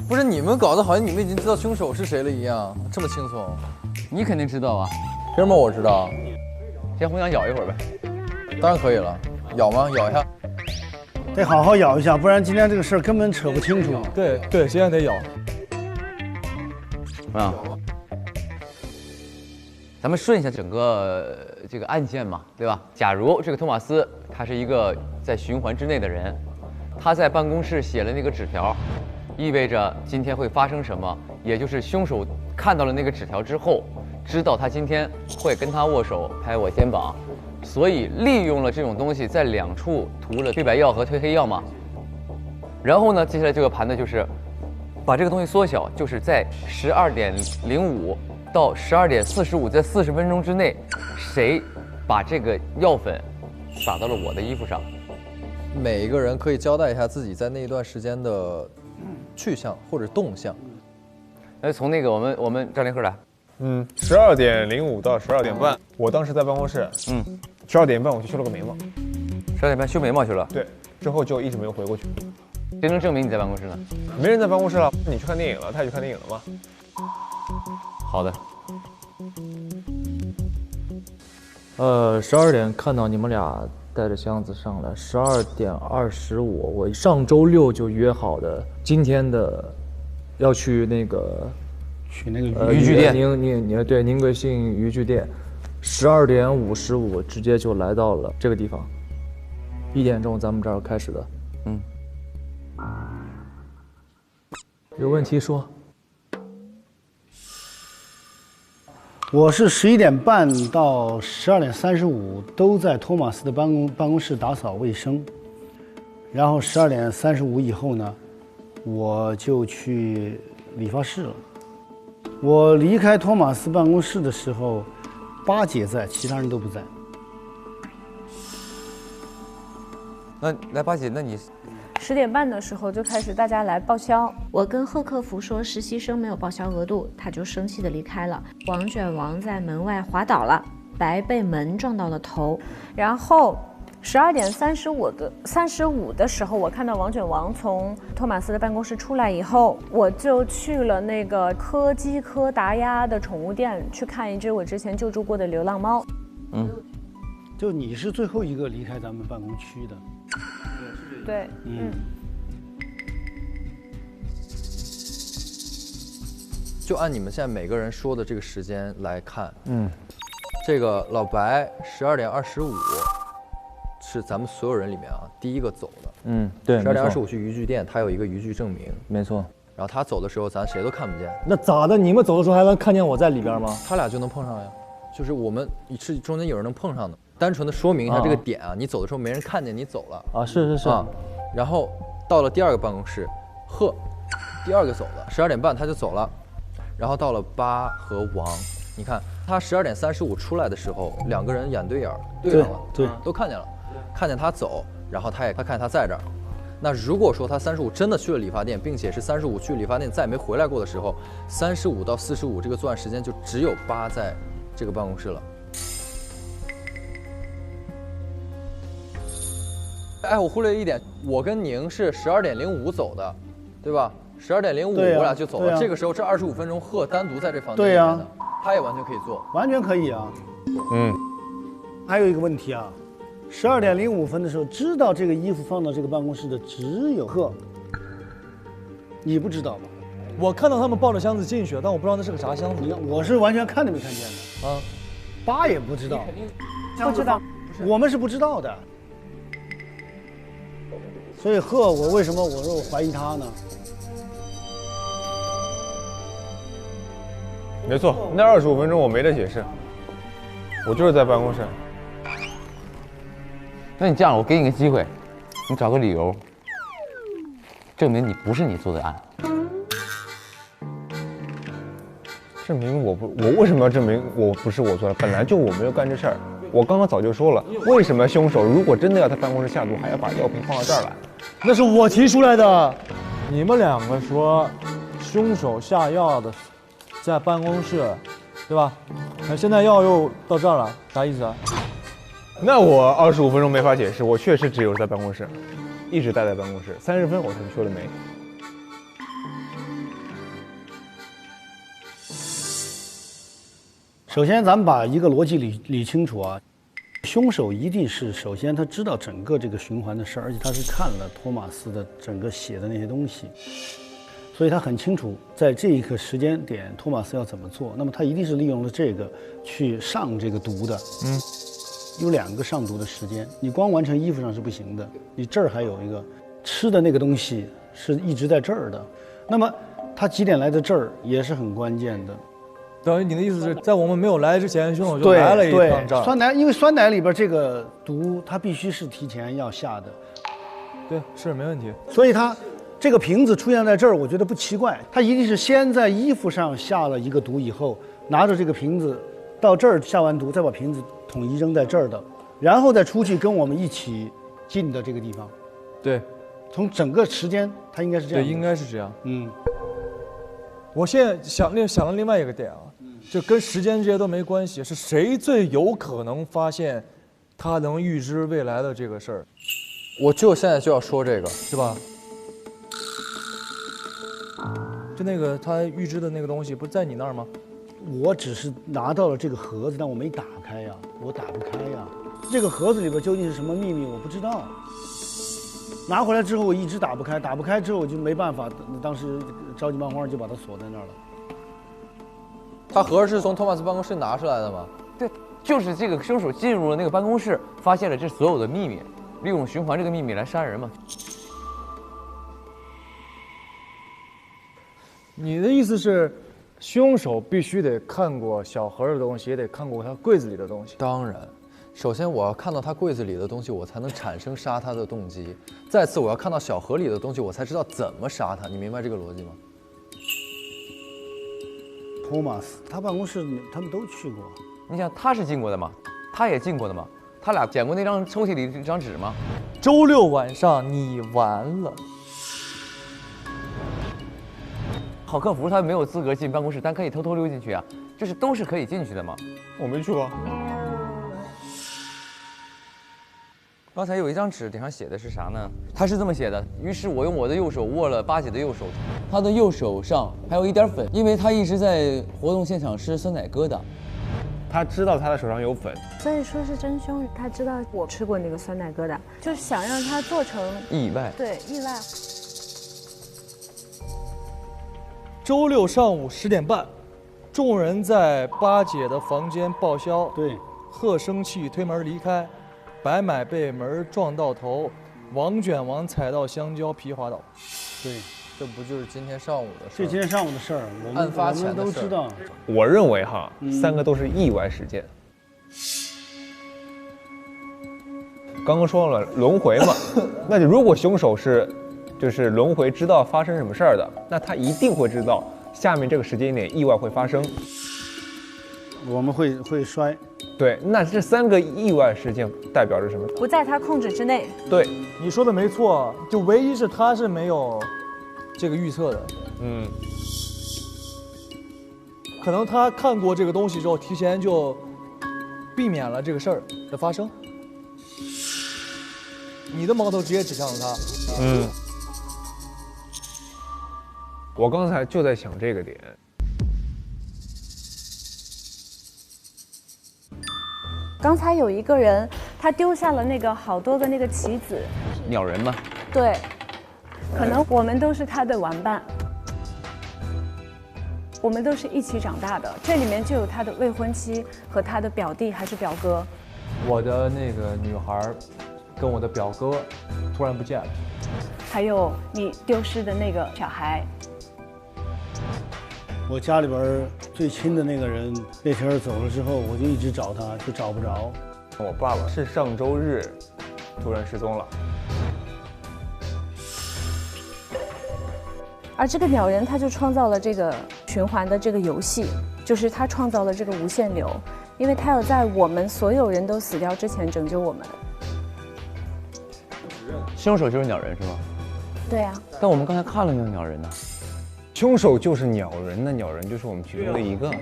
不是你们搞得好像你们已经知道凶手是谁了一样，这么轻松？你肯定知道啊，凭什么我知道？先互相咬一会儿呗。当然可以了，咬吗？咬一下。得好好咬一下，不然今天这个事儿根本扯不清楚。对，现在得咬。啊，咱们顺一下整个这个案件嘛，对吧？假如这个托马斯他是一个在循环之内的人，他在办公室写了那个纸条，意味着今天会发生什么？也就是凶手看到了那个纸条之后，知道他今天会跟他握手、拍我肩膀，所以利用了这种东西，在2处涂了推白药和推黑药嘛。然后呢，接下来这个盘的就是把这个东西缩小，就是在12:05到12:45，在40分钟之内，谁把这个药粉撒到了我的衣服上。每一个人可以交代一下自己在那一段时间的去向或者动向。从那个我们赵连鹤来。12:05到12点半，我当时在办公室。12点半我去修了个眉毛。12点半修眉毛去了。对，之后就一直没有回过去。谁能证明你在办公室呢？没人在办公室了，你去看电影了，他也去看电影了吗？好的。 12点看到你们俩带着箱子上来，12:25，我上周6就约好的，今天的要去那个渔具店，对宁贵信渔具店，12:55直接就来到了这个地方，1点钟咱们这儿开始的，有问题说。 我是11点半到12:35都在托马斯的办公室打扫卫生，然后12:35以后呢，我就去理发室了。我离开托马斯办公室的时候，八姐在，其他人都不在。那来八姐，那你10点半的时候就开始大家来报销，我跟贺客服说实习生没有报销额度，他就生气的离开了。王卷王在门外滑倒了，白被门撞到了头。然后12:35的时候，我看到王卷王从托马斯的办公室出来以后，我就去了那个柯基柯达鸭的宠物店去看一只我之前救助过的流浪猫。就你是最后一个离开咱们办公区的。 对，就按你们现在每个人说的这个时间来看，这个老白12:25是咱们所有人里面啊第一个走的，对，12:25去渔具店，他有一个渔具证明，没错。然后他走的时候，咱谁都看不见。那咋的？你们走的时候还能看见我在里边吗？他俩就能碰上呀，就是我们是中间有人能碰上的。 单纯的说明一下这个点啊，你走的时候没人看见你走了啊，是啊，然后到了第二个办公室，贺，第二个走了，12点半他就走了，然后到了八和王，你看他12:35出来的时候，两个人眼对眼对上了，对，都看见了，看见他走，然后他看见他在这儿。那如果说他35真的去了理发店，并且是35去理发店再没回来过的时候，35到45这个作案时间就只有8在这个办公室了。 哎，我忽略一点，我跟宁是12:05走的，对吧？12:05我俩就走了。这个时候这25分钟，贺单独在这房间里面的，他也完全可以做，完全可以啊。还有一个问题啊，12:05的时候，知道这个衣服放到这个办公室的只有贺，你不知道吧？我看到他们抱着箱子进去了，但我不知道那是个啥箱子。你看，我是完全看都没看见的啊。八也不知道，不知道，我们是不知道的。 所以贺，我为什么我说我怀疑他呢？没错，那25分钟我没得解释，我就是在办公室。那你这样，我给你个机会，你找个理由，证明你不是你做的案。证明我为什么要证明我不是我做的？本来就我没有干这事儿。我刚刚早就说了，为什么凶手如果真的要在办公室下毒，还要把药瓶放到这儿来？ 那是我提出来的。你们两个说，凶手下药的在办公室，对吧？那现在药又到这儿了，啥意思啊？那我25分钟没法解释，我确实只有在办公室，一直待在办公室，30分我才去修的眉。首先，咱们把一个逻辑理清楚啊。 凶手一定是首先他知道整个这个循环的事儿，而且他是看了托马斯的整个写的那些东西，所以他很清楚在这一个时间点托马斯要怎么做。那么他一定是利用了这个去上这个毒的。有2个上毒的时间，你光完成衣服上是不行的，你这儿还有一个吃的那个东西是一直在这儿的。那么他几点来的这儿也是很关键的。 等于你的意思是在我们没有来之前，凶手就来了一趟这儿。酸奶，因为酸奶里边这个毒，它必须是提前要下的。对，是没问题。所以它这个瓶子出现在这儿，我觉得不奇怪。它一定是先在衣服上下了一个毒，以后拿着这个瓶子到这儿下完毒，再把瓶子统一扔在这儿的，然后再出去跟我们一起进的这个地方。对，从整个时间，它应该是这样。对，应该是这样。嗯，我现在想了另外一个点啊，就跟时间这些都没关系，是谁最有可能发现他能预知未来的这个事儿？我就现在就要说这个，是吧？就那个他预知的那个东西，不是在你那儿吗？我只是拿到了这个盒子，但我没打开呀，我打不开呀。这个盒子里边究竟是什么秘密，我不知道。拿回来之后我一直打不开，打不开之后我就没办法，当时着急忙慌就把它锁在那儿了。他盒是从托马斯办公室拿出来的吗？对，就是这个凶手进入了那个办公室，发现了这所有的秘密，利用循环这个秘密来杀人嘛。你的意思是，凶手必须得看过小盒的东西，也得看过他柜子里的东西？当然，首先我要看到他柜子里的东西，我才能产生杀他的动机；再次，我要看到小盒里的东西，我才知道怎么杀他。你明白这个逻辑吗？托马斯，他办公室他们都去过。你想他是进过的吗？他也进过的吗？他俩捡过那张抽屉里这张纸吗？周六晚上你完了。好客服他没有资格进办公室，但可以偷偷溜进去啊，就是都是可以进去的嘛。我没去过。刚才有一张纸，顶上写的是啥呢？他是这么写的：于是我用我的右手握了八姐的右手，她的右手上还有一点粉，因为她一直在活动现场吃酸奶疙瘩。他知道他的手上有粉，所以说是真凶，他知道我吃过那个酸奶疙瘩，就是想让他做成意外。对，意外。周六上午10点半，众人在八姐的房间报销。对，贺生气推门离开，白买被门撞到头，王卷王踩到香蕉皮滑倒。对，这不就是今天上午的事？这今天上午的事儿，我们都知道。我认为哈，3个都是意外事件。刚刚说了轮回嘛，那就如果凶手就是轮回知道发生什么事儿的，那他一定会知道下面这个时间点意外会发生，我们会摔。对，那这3个意外事件代表着什么？不在他控制之内。对，你说的没错，就唯一是他是没有这个预测的。嗯，可能他看过这个东西之后，提前就避免了这个事儿的发生。你的矛头直接指向了他。嗯。我刚才就在想这个点。刚才有一个人，他丢下了那个好多个那个棋子。鸟人吗？对，可能我们都是他的玩伴，我们都是一起长大的。这里面就有他的未婚妻和他的表弟还是表哥。我的那个女孩，跟我的表哥突然不见了。还有你丢失的那个小孩。我家里边最亲的那个人那天走了之后，我就一直找他，就找不着。我爸爸是上周日突然失踪了。而这个鸟人他就创造了这个循环的这个游戏，就是他创造了这个无限流，因为他要在我们所有人都死掉之前拯救我们。凶手就是鸟人是吗？对啊。但我们刚才看了那个鸟人呢。凶手就是鸟人，那鸟人就是我们其中的一个。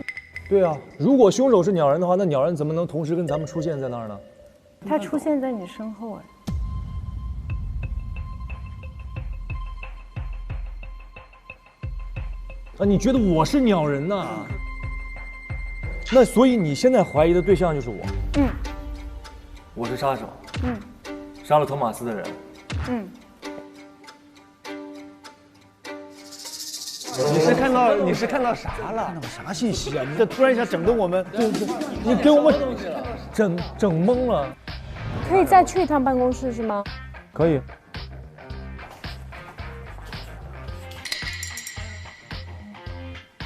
对啊，如果凶手是鸟人的话，那鸟人怎么能同时跟咱们出现在那儿呢？他出现在你身后哎。啊，你觉得我是鸟人呐？那所以你现在怀疑的对象就是我。嗯。我是杀手。嗯。杀了托马斯的人。嗯。你是看到啥了？看到啥信息啊？你这突然一下整得我们，你给我们整懵了。可以再去一趟办公室是吗？可以。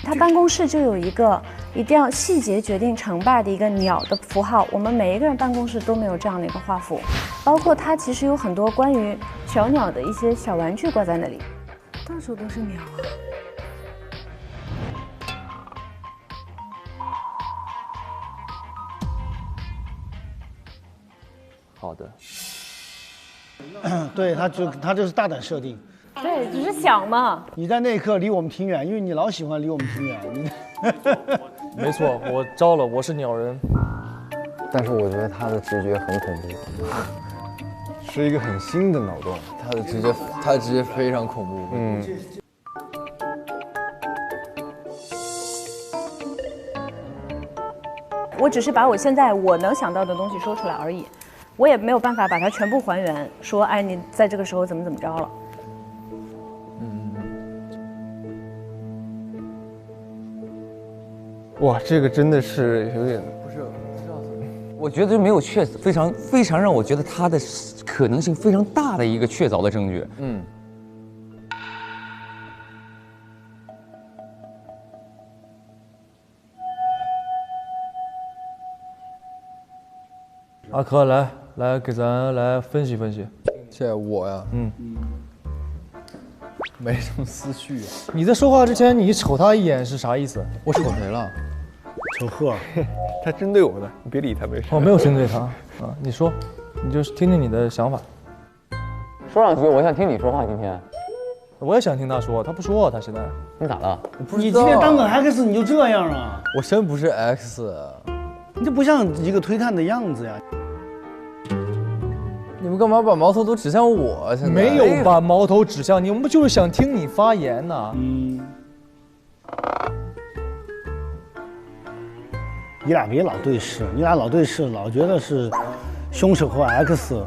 他办公室就有一个一定要细节决定成败的一个鸟的符号，我们每一个人办公室都没有这样的一个画幅，包括它其实有很多关于小鸟的一些小玩具挂在那里，到处都是鸟啊。好的。对，他就是大胆设定。对，只是想嘛。你在那一刻离我们挺远，因为你老喜欢离我们挺远。没错，我招了，我是鸟人。但是我觉得他的直觉很恐怖，是一个很新的脑洞。他的直觉非常恐怖。嗯。我只是把我现在我能想到的东西说出来而已，我也没有办法把它全部还原，说哎你在这个时候怎么着了。哇，这个真的是有点不是，我觉得没有确非常让我觉得它的可能性非常大的一个确凿的证据。嗯。阿珂来给咱来分析分析。现在我呀，没什么思绪。你在说话之前，你瞅他一眼是啥意思？我瞅谁了？瞅贺，他针对我呢，你别理他，没事。我没有针对他啊，你说，你就听听你的想法。说两句，我想听你说话。今天，我也想听他说，他不说，他现在。你咋了？你今天当个 X 你就这样啊？我真不是 X， 你这不像一个推探的样子呀。你们干嘛把矛头都指向我？现在没有把矛头指向你，我们就是想听你发言呐。你俩别老对视，你俩老对视，老觉得是凶手和 X。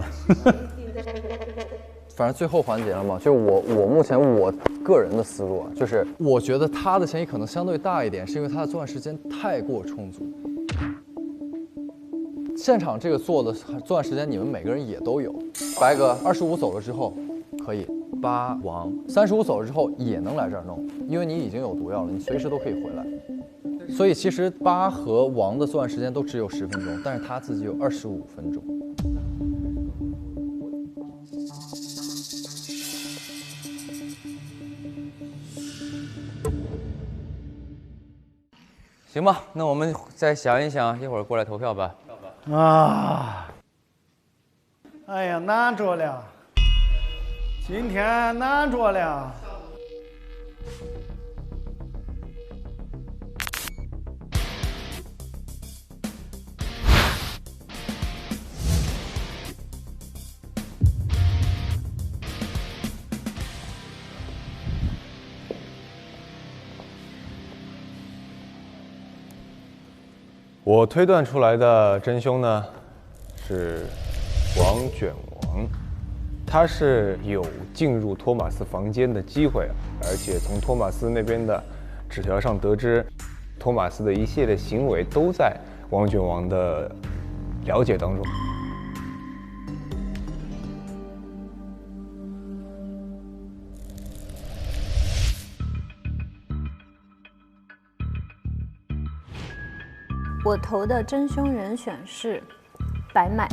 反正最后环节了嘛，就是我目前我个人的思路啊，就是我觉得他的嫌疑可能相对大一点，是因为他的作案时间太过充足。现场这个做的作案时间，你们每个人也都有。白哥25走了之后可以，八王35走了之后也能来这儿弄，因为你已经有毒药了，你随时都可以回来。所以其实八和王的作案时间都只有10分钟，但是他自己有25分钟。行吧，那我们再想一想，一会儿过来投票吧。啊！哎呀，难着了，今天难着了。我推断出来的真凶呢，是王卷王，他是有进入托马斯房间的机会，而且从托马斯那边的纸条上得知，托马斯的一系列行为都在王卷王的了解当中。我投的真凶人选是白买，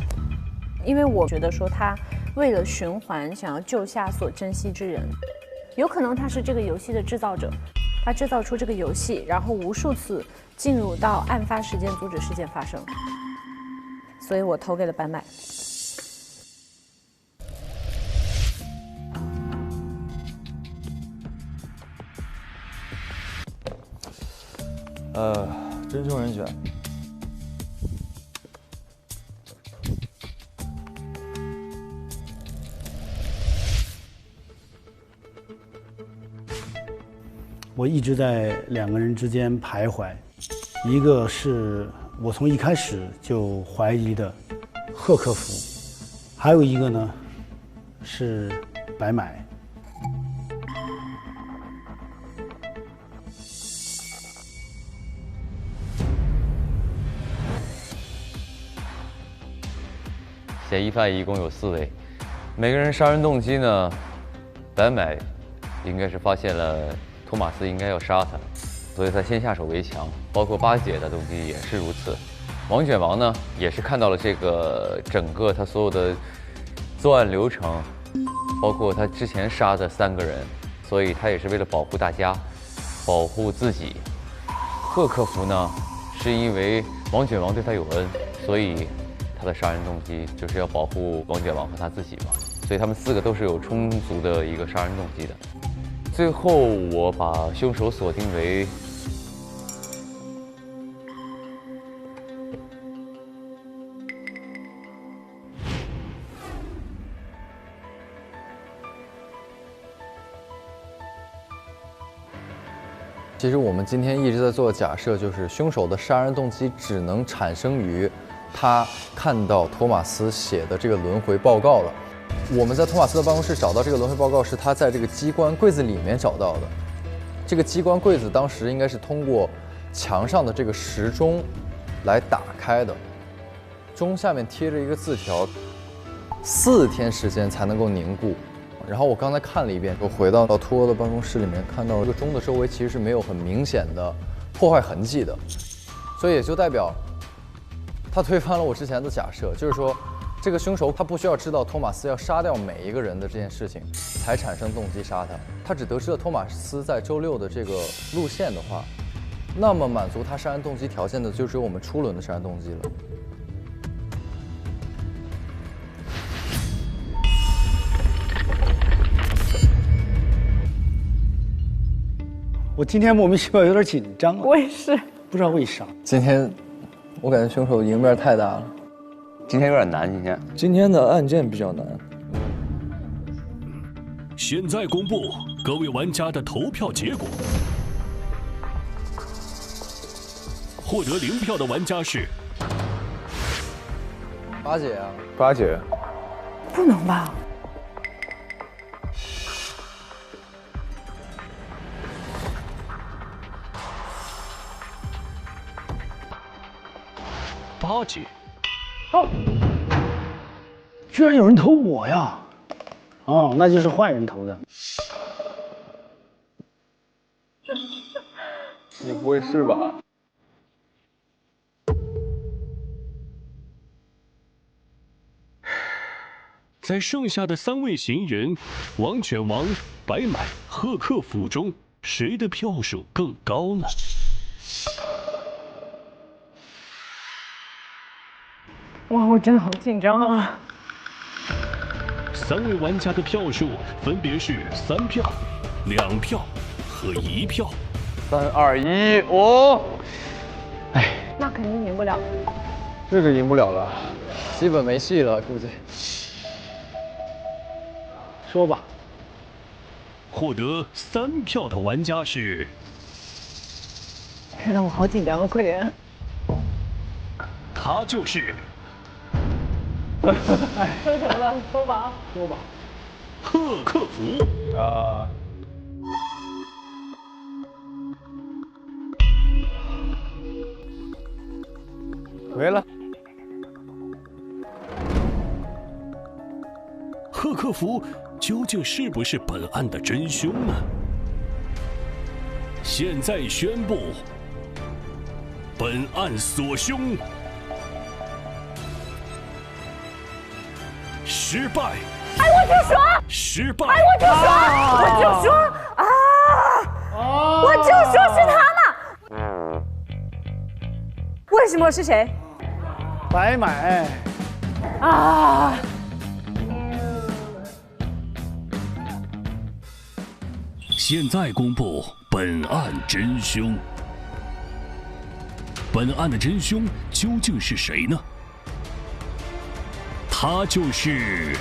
因为我觉得说他为了循环想要救下所珍惜之人，有可能他是这个游戏的制造者，他制造出这个游戏，然后无数次进入到案发时间阻止事件发生，所以我投给了白买。真凶人选。我一直在2个人之间徘徊，一个是我从一开始就怀疑的赫克夫，还有一个呢是白买。嫌疑犯一共有4位，每个人杀人动机呢，白买应该是发现了托马斯应该要杀他，所以他先下手为强。包括八姐的动机也是如此。王卷王呢，也是看到了这个整个他所有的作案流程，包括他之前杀的3个人，所以他也是为了保护大家，保护自己。赫克夫呢，是因为王卷王对他有恩，所以他的杀人动机就是要保护王卷王和他自己嘛，所以他们4个都是有充足的一个杀人动机的。最后我把凶手锁定为其实我们今天一直在做假设，就是凶手的杀人动机只能产生于他看到托马斯写的这个轮回报告了。我们在托马斯的办公室找到这个轮回报告，是他在这个机关柜子里面找到的。这个机关柜子当时应该是通过墙上的这个时钟来打开的，钟下面贴着一个字条，4天时间才能够凝固。然后我刚才看了一遍，我回到托的办公室里面，看到这个钟的周围其实是没有很明显的破坏痕迹的，所以也就代表他推翻了我之前的假设，就是说这个凶手他不需要知道托马斯要杀掉每一个人的这件事情才产生动机杀他，他只得知了托马斯在周6的这个路线的话，那么满足他杀人动机条件的就只有我们初轮的杀人动机了。我今天莫名其妙有点紧张了，我也是，不知道为啥。今天我感觉凶手赢面太大了，今天有点难。今天的案件比较难。现在公布各位玩家的投票结果，获得0票的玩家是八姐啊，八姐，不能吧？八姐，哦，居然有人投我呀！哦，那就是坏人投的。你不会是吧？在剩下的3位嫌疑人王卷王、白买、赫克府中，谁的票数更高呢？哇，我真的好紧张啊！3位玩家的票数分别是3票、2票和1票。3、2、1，哦！哎，那肯定赢不了。这个赢不了了，基本没戏了，估计。说吧。获得3票的玩家是……让我好紧张啊！快点。他就是。说什么了？说吧。说吧。赫克府啊。没了。赫克府究竟是不是本案的真凶呢？现在宣布，本案所凶失败。哎，我就说失败。哎，我就说，我就说啊，我就说是他嘛。为什么是谁？白买。啊！现在公布本案真凶。本案的真凶究竟是谁呢？他就是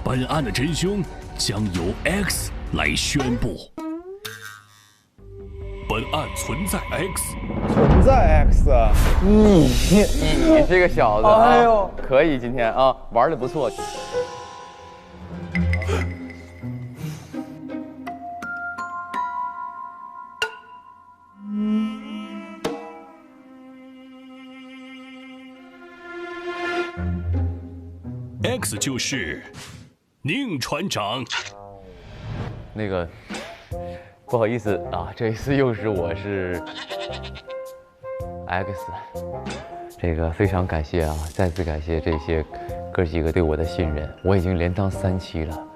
本案的真凶，将由 X 来宣布。本案存在 X， 存在 X 啊！你这个小子啊，哎呦，可以今天啊玩的不错。X 就是宁船长。那个，不好意思啊，这一次又是我是 X， 这个非常感谢啊，再次感谢这些哥几个对我的信任，我已经连当3期了。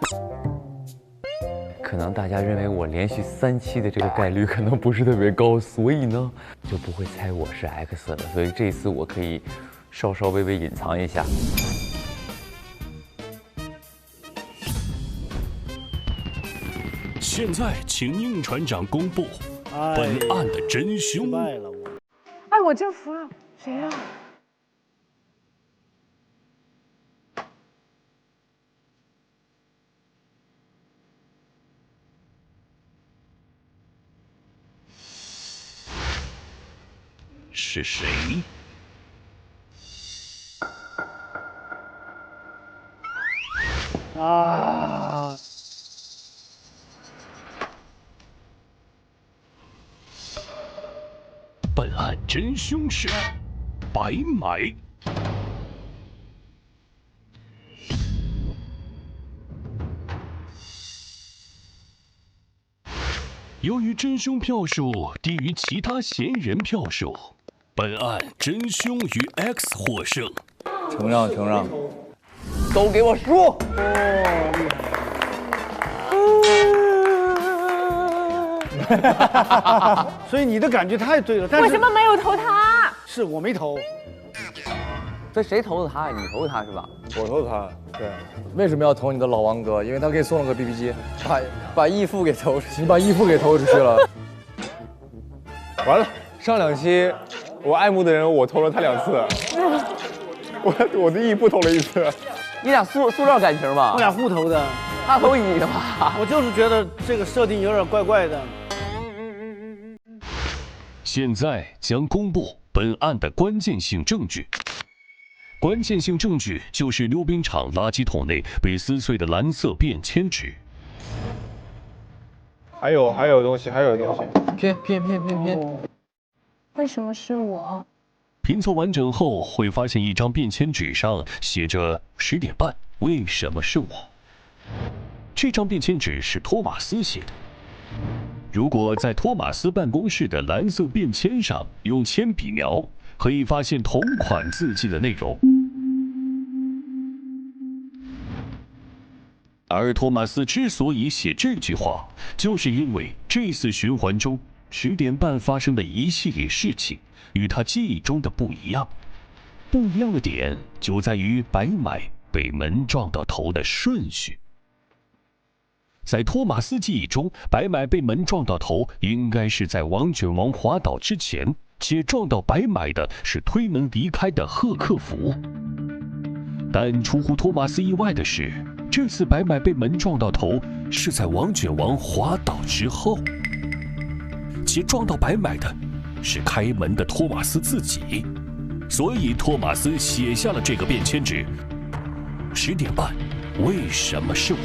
可能大家认为我连续3期的这个概率可能不是特别高，所以呢就不会猜我是 X 了。所以这次我可以稍微隐藏一下。现在，请宁船长公布本案的真凶。哎，我真服了，谁呀？是谁？啊！本案真凶是白买。由于真凶票数低于其他嫌疑人票数，本案真凶与 X 获胜。承让，都给我说！所以你的感觉太对了，但是为什么没有投他？是我没投。这谁投的他？你投的他是吧？我投的他。对。为什么要投你的老王哥？因为他给送了个 BB 机，把义父给投出去，你把义父给投出去了。完了，上2期我爱慕的人我投了他2次，我的义父投了1次。你俩塑料感情吧？我俩互投的。他投你的吧？我就是觉得这个设定有点怪怪的。现在将公布本案的关键性证据。关键性证据就是溜冰场垃圾桶内被撕碎的蓝色便签纸。还有东西。拼。为什么是我？拼凑完整后，会发现一张便签纸上写着10点半，为什么是我？这张便签纸是托马斯写的。如果在托马斯办公室的蓝色便签上用铅笔描，可以发现同款字迹的内容。而托马斯之所以写这句话，就是因为这次循环中10点半发生的一系列事情与他记忆中的不一样。不一样的点就在于白买被门撞到头的顺序。在托马斯记忆中，白买被门撞到头应该是在王卷王滑倒之前，且撞到白买的是推门离开的赫克福。但出乎托马斯意外的是，这次白买被门撞到头是在王卷王滑倒之后，且撞到白买的是开门的托马斯自己。所以托马斯写下了这个便签纸：10点半，为什么是我？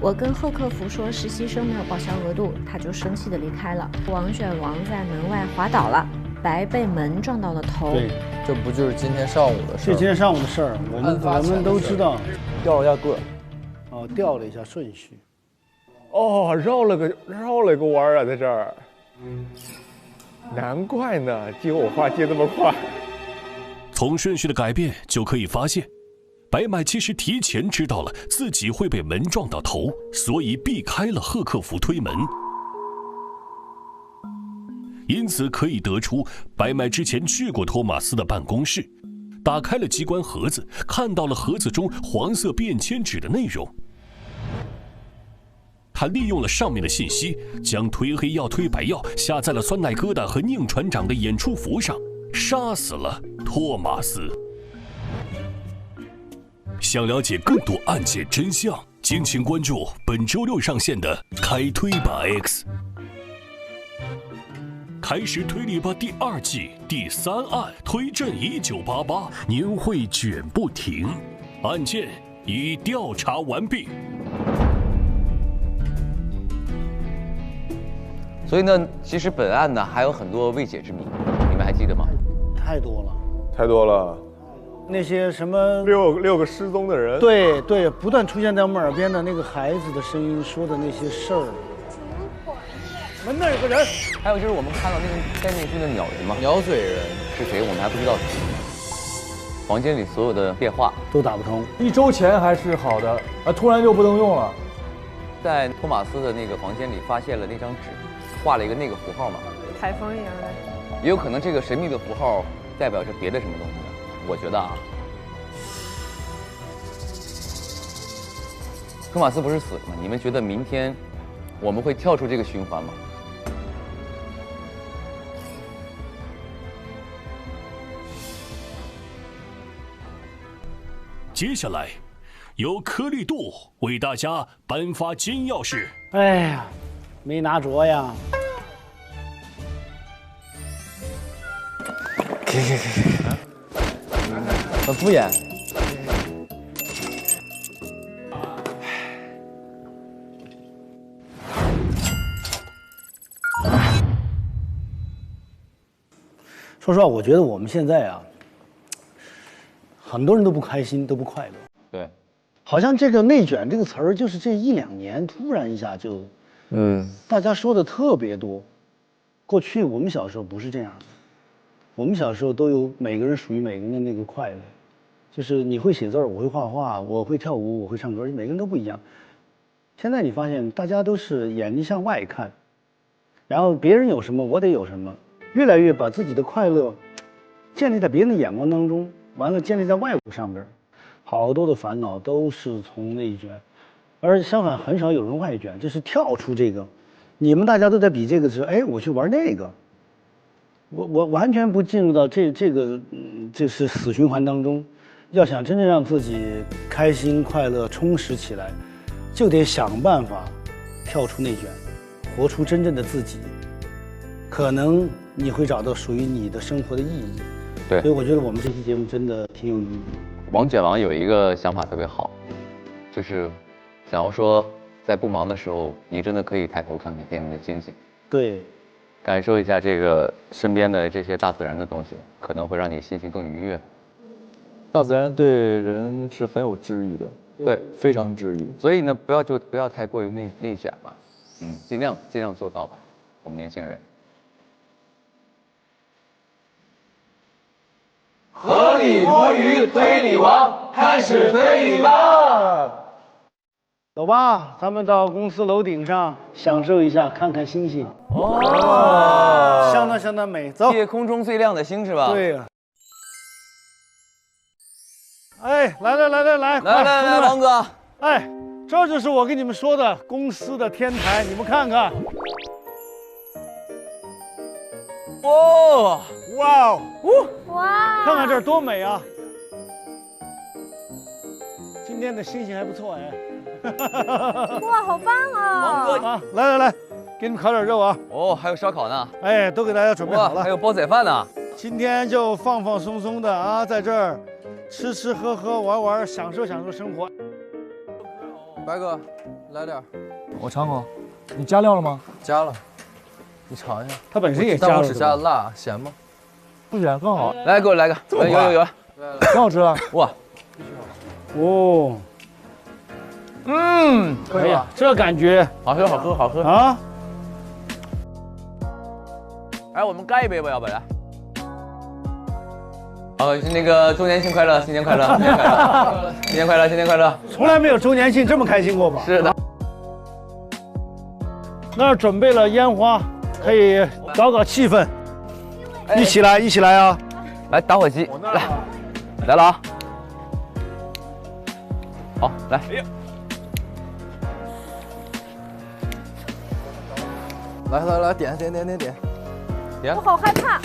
我跟赫克福说实习生没有报销额度，他就生气的离开了。王卷王在门外滑倒了，白被门撞到了头。对，这不就是今天上午的事？是今天上午的事儿，我们都知道。调了一下个，调了一下顺序。绕了个弯儿啊，在这儿。难怪呢，接我话接这么快。从顺序的改变就可以发现，白买其实提前知道了自己会被门撞到头，所以避开了赫克福推门。因此可以得出，白买之前去过托马斯的办公室，打开了机关盒子，看到了盒子中黄色便签纸的内容。他利用了上面的信息，将推黑药、推白药下在了酸奶疙瘩和宁船长的演出服上，杀死了托马斯。想了解更多案件真相，敬请关注本周6上线的《开推吧 X》。开始推理吧第2季第3案，推证1988，年会卷不停，案件已调查完毕。所以呢，其实本案呢还有很多未解之谜，你们还记得吗？太多了。那些什么六个失踪的人，对，不断出现在我们耳边的那个孩子的声音说的那些事儿。门那儿有个人，还有就是我们看到那个戴面具的鸟人嘛，鸟嘴人是谁？我们还不知道。房间里所有的电话都打不通。1周前还是好的，突然就不能用了。在托马斯的那个房间里发现了那张纸，画了一个那个符号嘛？台风一样的。也有可能这个神秘的符号代表着别的什么东西呢？我觉得啊，托马斯不是死了吗？你们觉得明天我们会跳出这个循环吗？接下来，由颗粒度为大家颁发金钥匙。哎呀，没拿着呀！给，很敷衍。说实话，我觉得我们现在啊，很多人都不开心，都不快乐。对，好像这个内卷这个词儿，就是这1、2年突然一下就，大家说的特别多。过去我们小时候不是这样的，我们小时候都有每个人属于每个人的那个快乐，就是你会写字儿，我会画画，我会跳舞，我会唱歌，每个人都不一样。现在你发现大家都是眼睛向外看，然后别人有什么我得有什么，越来越把自己的快乐建立在别人的眼光当中，完了建立在外物上边，好多的烦恼都是从内卷，而相反很少有人外卷，这是跳出这个。你们大家都在比这个时候，哎，我去玩那个，我完全不进入到这个这是死循环当中。要想真正让自己开心快乐充实起来，就得想办法跳出内卷，活出真正的自己，可能你会找到属于你的生活的意义。对，所以我觉得我们这期节目真的挺有意义。王卷王有一个想法特别好，就是想要说在不忙的时候，你真的可以抬头看看天边的星星，对，感受一下这个身边的这些大自然的东西，可能会让你心情更愉悦。大自然对人是很有治愈的，对，非常治愈。所以呢，不要太过于内卷吧，尽量做到吧，我们年轻人。合理摸鱼推理王开始推理吧。走吧，咱们到公司楼顶上享受一下，看看星星。哦，相当美。走，夜空中最亮的星是吧？对了。哎，来，王哥。哎，这就是我跟你们说的公司的天台，你们看看。哇，哇，看看这儿多美啊！今天的心情还不错哎。哇，好棒啊！王哥啊，来，给你们烤点肉啊！哦，还有烧烤呢。哎，都给大家准备好了。还有煲仔饭呢。今天就放松松的啊，在这儿吃喝玩，享受生活。白哥，来点。我尝口，你加料了吗？加了，你尝一下。它本身也加了。但我只加了辣，咸吗？不咸，刚好。来，给我来个。有，挺好吃的。哇，哦。可以啊，这感觉好喝啊！哎，我们干一杯吧，要不然？好，那个周年庆快乐，新年快乐，新年快乐！从来没有周年庆这么开心过吧？是的。那儿准备了烟花，可以搞气氛。一起来啊！来打火机，来了啊！好，来。来，点，我好害怕。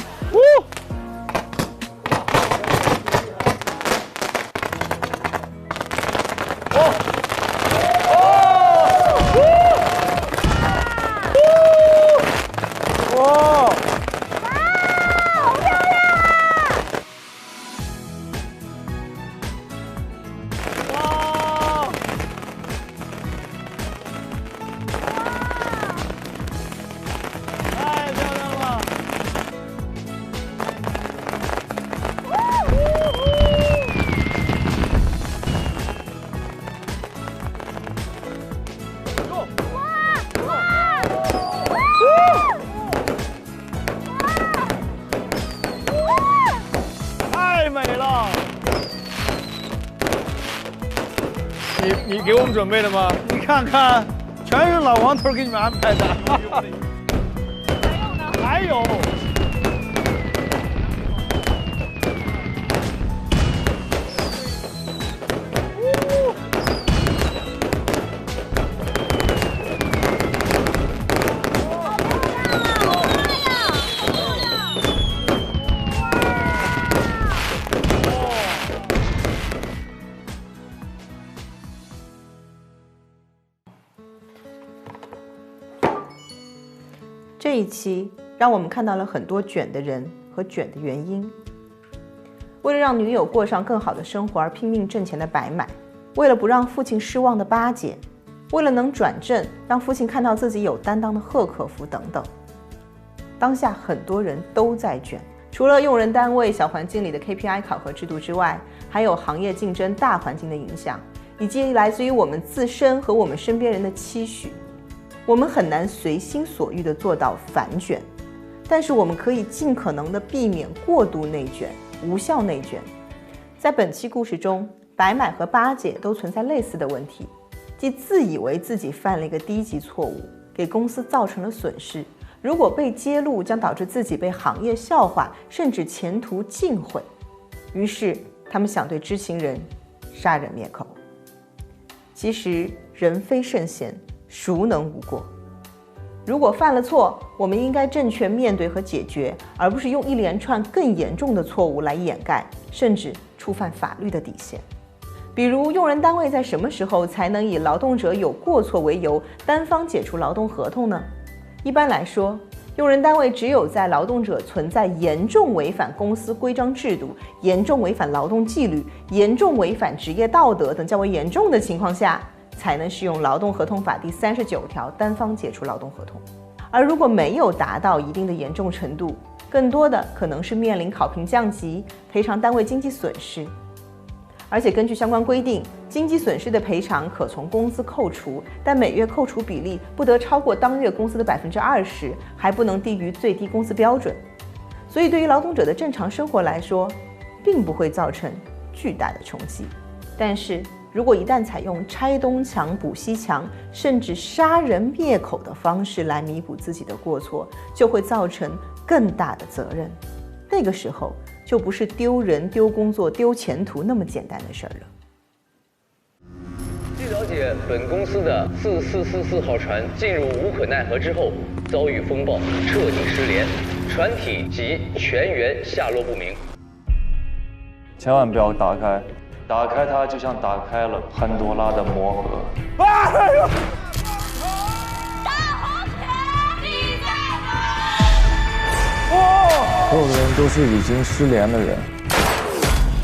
你给我们准备的吗？你看看，全是老王头给你们安排的。还有。这一期让我们看到了很多卷的人和卷的原因。为了让女友过上更好的生活而拼命挣钱的白买，为了不让父亲失望的巴结，为了能转正让父亲看到自己有担当的贺可夫等等。当下很多人都在卷，除了用人单位小环境里的 KPI 考核制度之外，还有行业竞争大环境的影响，以及来自于我们自身和我们身边人的期许。我们很难随心所欲地做到反卷，但是我们可以尽可能地避免过度内卷、无效内卷。在本期故事中，白买和巴姐都存在类似的问题，即自以为自己犯了一个低级错误，给公司造成了损失，如果被揭露，将导致自己被行业笑话，甚至前途尽毁。于是他们想对知情人杀人灭口。其实人非圣贤，孰能无过？如果犯了错，我们应该正确面对和解决，而不是用一连串更严重的错误来掩盖，甚至触犯法律的底线。比如，用人单位在什么时候才能以劳动者有过错为由单方解除劳动合同呢？一般来说，用人单位只有在劳动者存在严重违反公司规章制度、严重违反劳动纪律、严重违反职业道德等较为严重的情况下，才能适用劳动合同法第39条单方解除劳动合同。而如果没有达到一定的严重程度，更多的可能是面临考评降级、赔偿单位经济损失。而且根据相关规定，经济损失的赔偿可从工资扣除，但每月扣除比例不得超过当月工资的20%，还不能低于最低工资标准。所以对于劳动者的正常生活来说，并不会造成巨大的冲击。但是如果一旦采用拆东墙补西墙，甚至杀人灭口的方式来弥补自己的过错，就会造成更大的责任。那个时候就不是丢人、丢工作、丢前途那么简单的事儿了。据了解，本公司的4444号船进入无可奈何之后，遭遇风暴，彻底失联，船体及全员下落不明。千万不要打开，打开它就像打开了潘多拉的魔盒。哎呦！所有的人都是已经失联的人。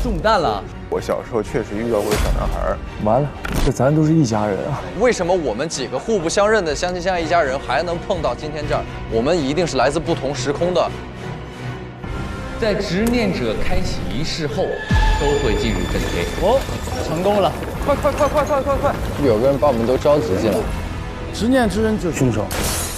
中弹了。我小时候确实遇到过小男孩。完了，这咱都是一家人啊！为什么我们几个互不相认的相亲相爱一家人还能碰到今天这儿？我们一定是来自不同时空的。在执念者开启仪式后，都会进入正题。哦，成功了！快！有个人把我们都召集进来。执念之人就是凶手。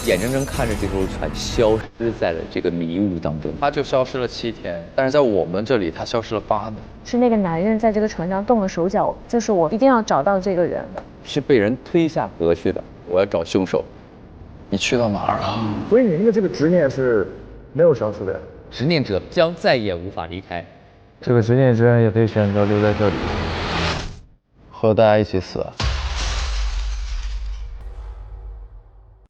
眼睁睁看着这艘船消失在了这个迷雾当中，他就消失了7天，但是在我们这里他消失了8年。是那个男人在这个船上动了手脚，就是我一定要找到这个人。是被人推下河去的，我要找凶手。你去到哪儿了？所以您的这个执念是没有消失的。执念者将再也无法离开。这个执念之人也可以选择留在这里，和大家一起死。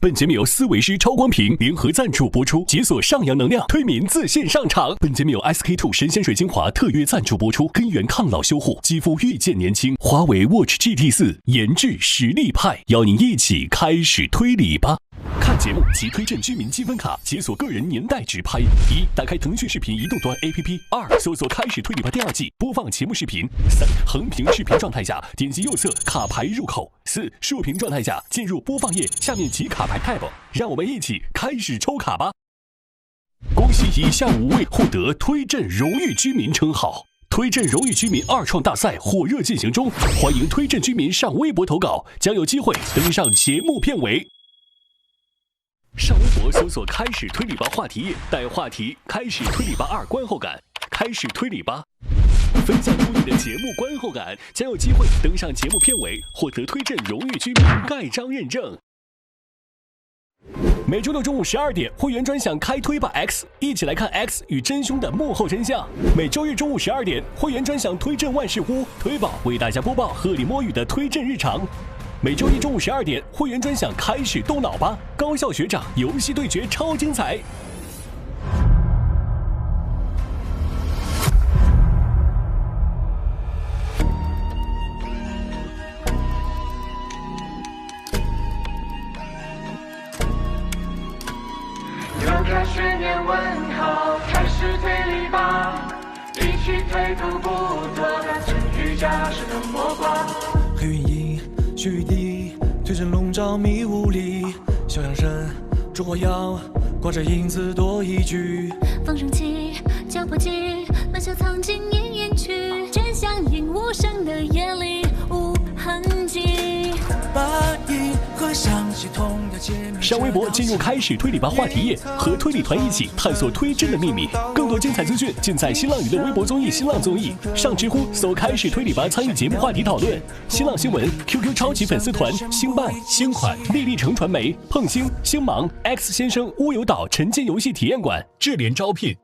本节目由思维师超光屏联合赞助播出，解锁上扬能量，推民自线上场。本节目由 SK2 神仙水精华特约赞助播出，根源抗老修护，肌肤愈见年轻。华为 Watch GT4 研制实力派，邀您一起开始推理吧。看节目即推荐居民积分卡，解锁个人年代直拍。1. 打开腾讯视频移动端 APP。2. 搜索开始推理吧第2季，播放节目视频。3. 横屏视频状态下，点击右侧卡牌入口。4. 竖屏状态下，进入播放页，下面即卡牌 tab。让我们一起开始抽卡吧！恭喜以下5位获得推荐荣誉居民称号。推荐荣誉居民2创大赛火热进行中，欢迎推荐居民上微博投稿，将有机会登上节目片尾。上微博搜索开始推理吧话题页，带话题开始推理吧2观后感，开始推理吧，分享出你的节目观后感，将有机会登上节目片尾，获得推荐荣誉居民盖章认证。每周六中午12点，会员专享开推吧 X， 一起来看 X 与真凶的幕后真相。每周日中午12点，会员专享推阵万事屋，推宝为大家播报鹤里摸雨的推阵日常。每周一中午12点，会员专享开始动脑吧，高校学长游戏对决超精彩。扭开悬念问号，开始推理吧，一起推图不妥的真与假是能摸瓜。黑云映雪雨滴，推阵笼罩迷雾里，小阳神烛火摇，挂着影子多一句。风声起，脚步急，慢小藏进烟烟去，真相映无声的夜里无痕迹。把银河相系统的解密。上微博进入开始推理吧话题页，和推理团一起探索推真的秘密。更多精彩资讯尽在新浪娱乐微博综艺、新浪综艺，上知乎搜开始推理吧参与节目话题讨论。新浪新闻、QQ 超级粉丝团、星办、星款、丽丽城传媒、碰星、星芒、X 先生、乌有岛沉浸游戏体验馆、智联招聘。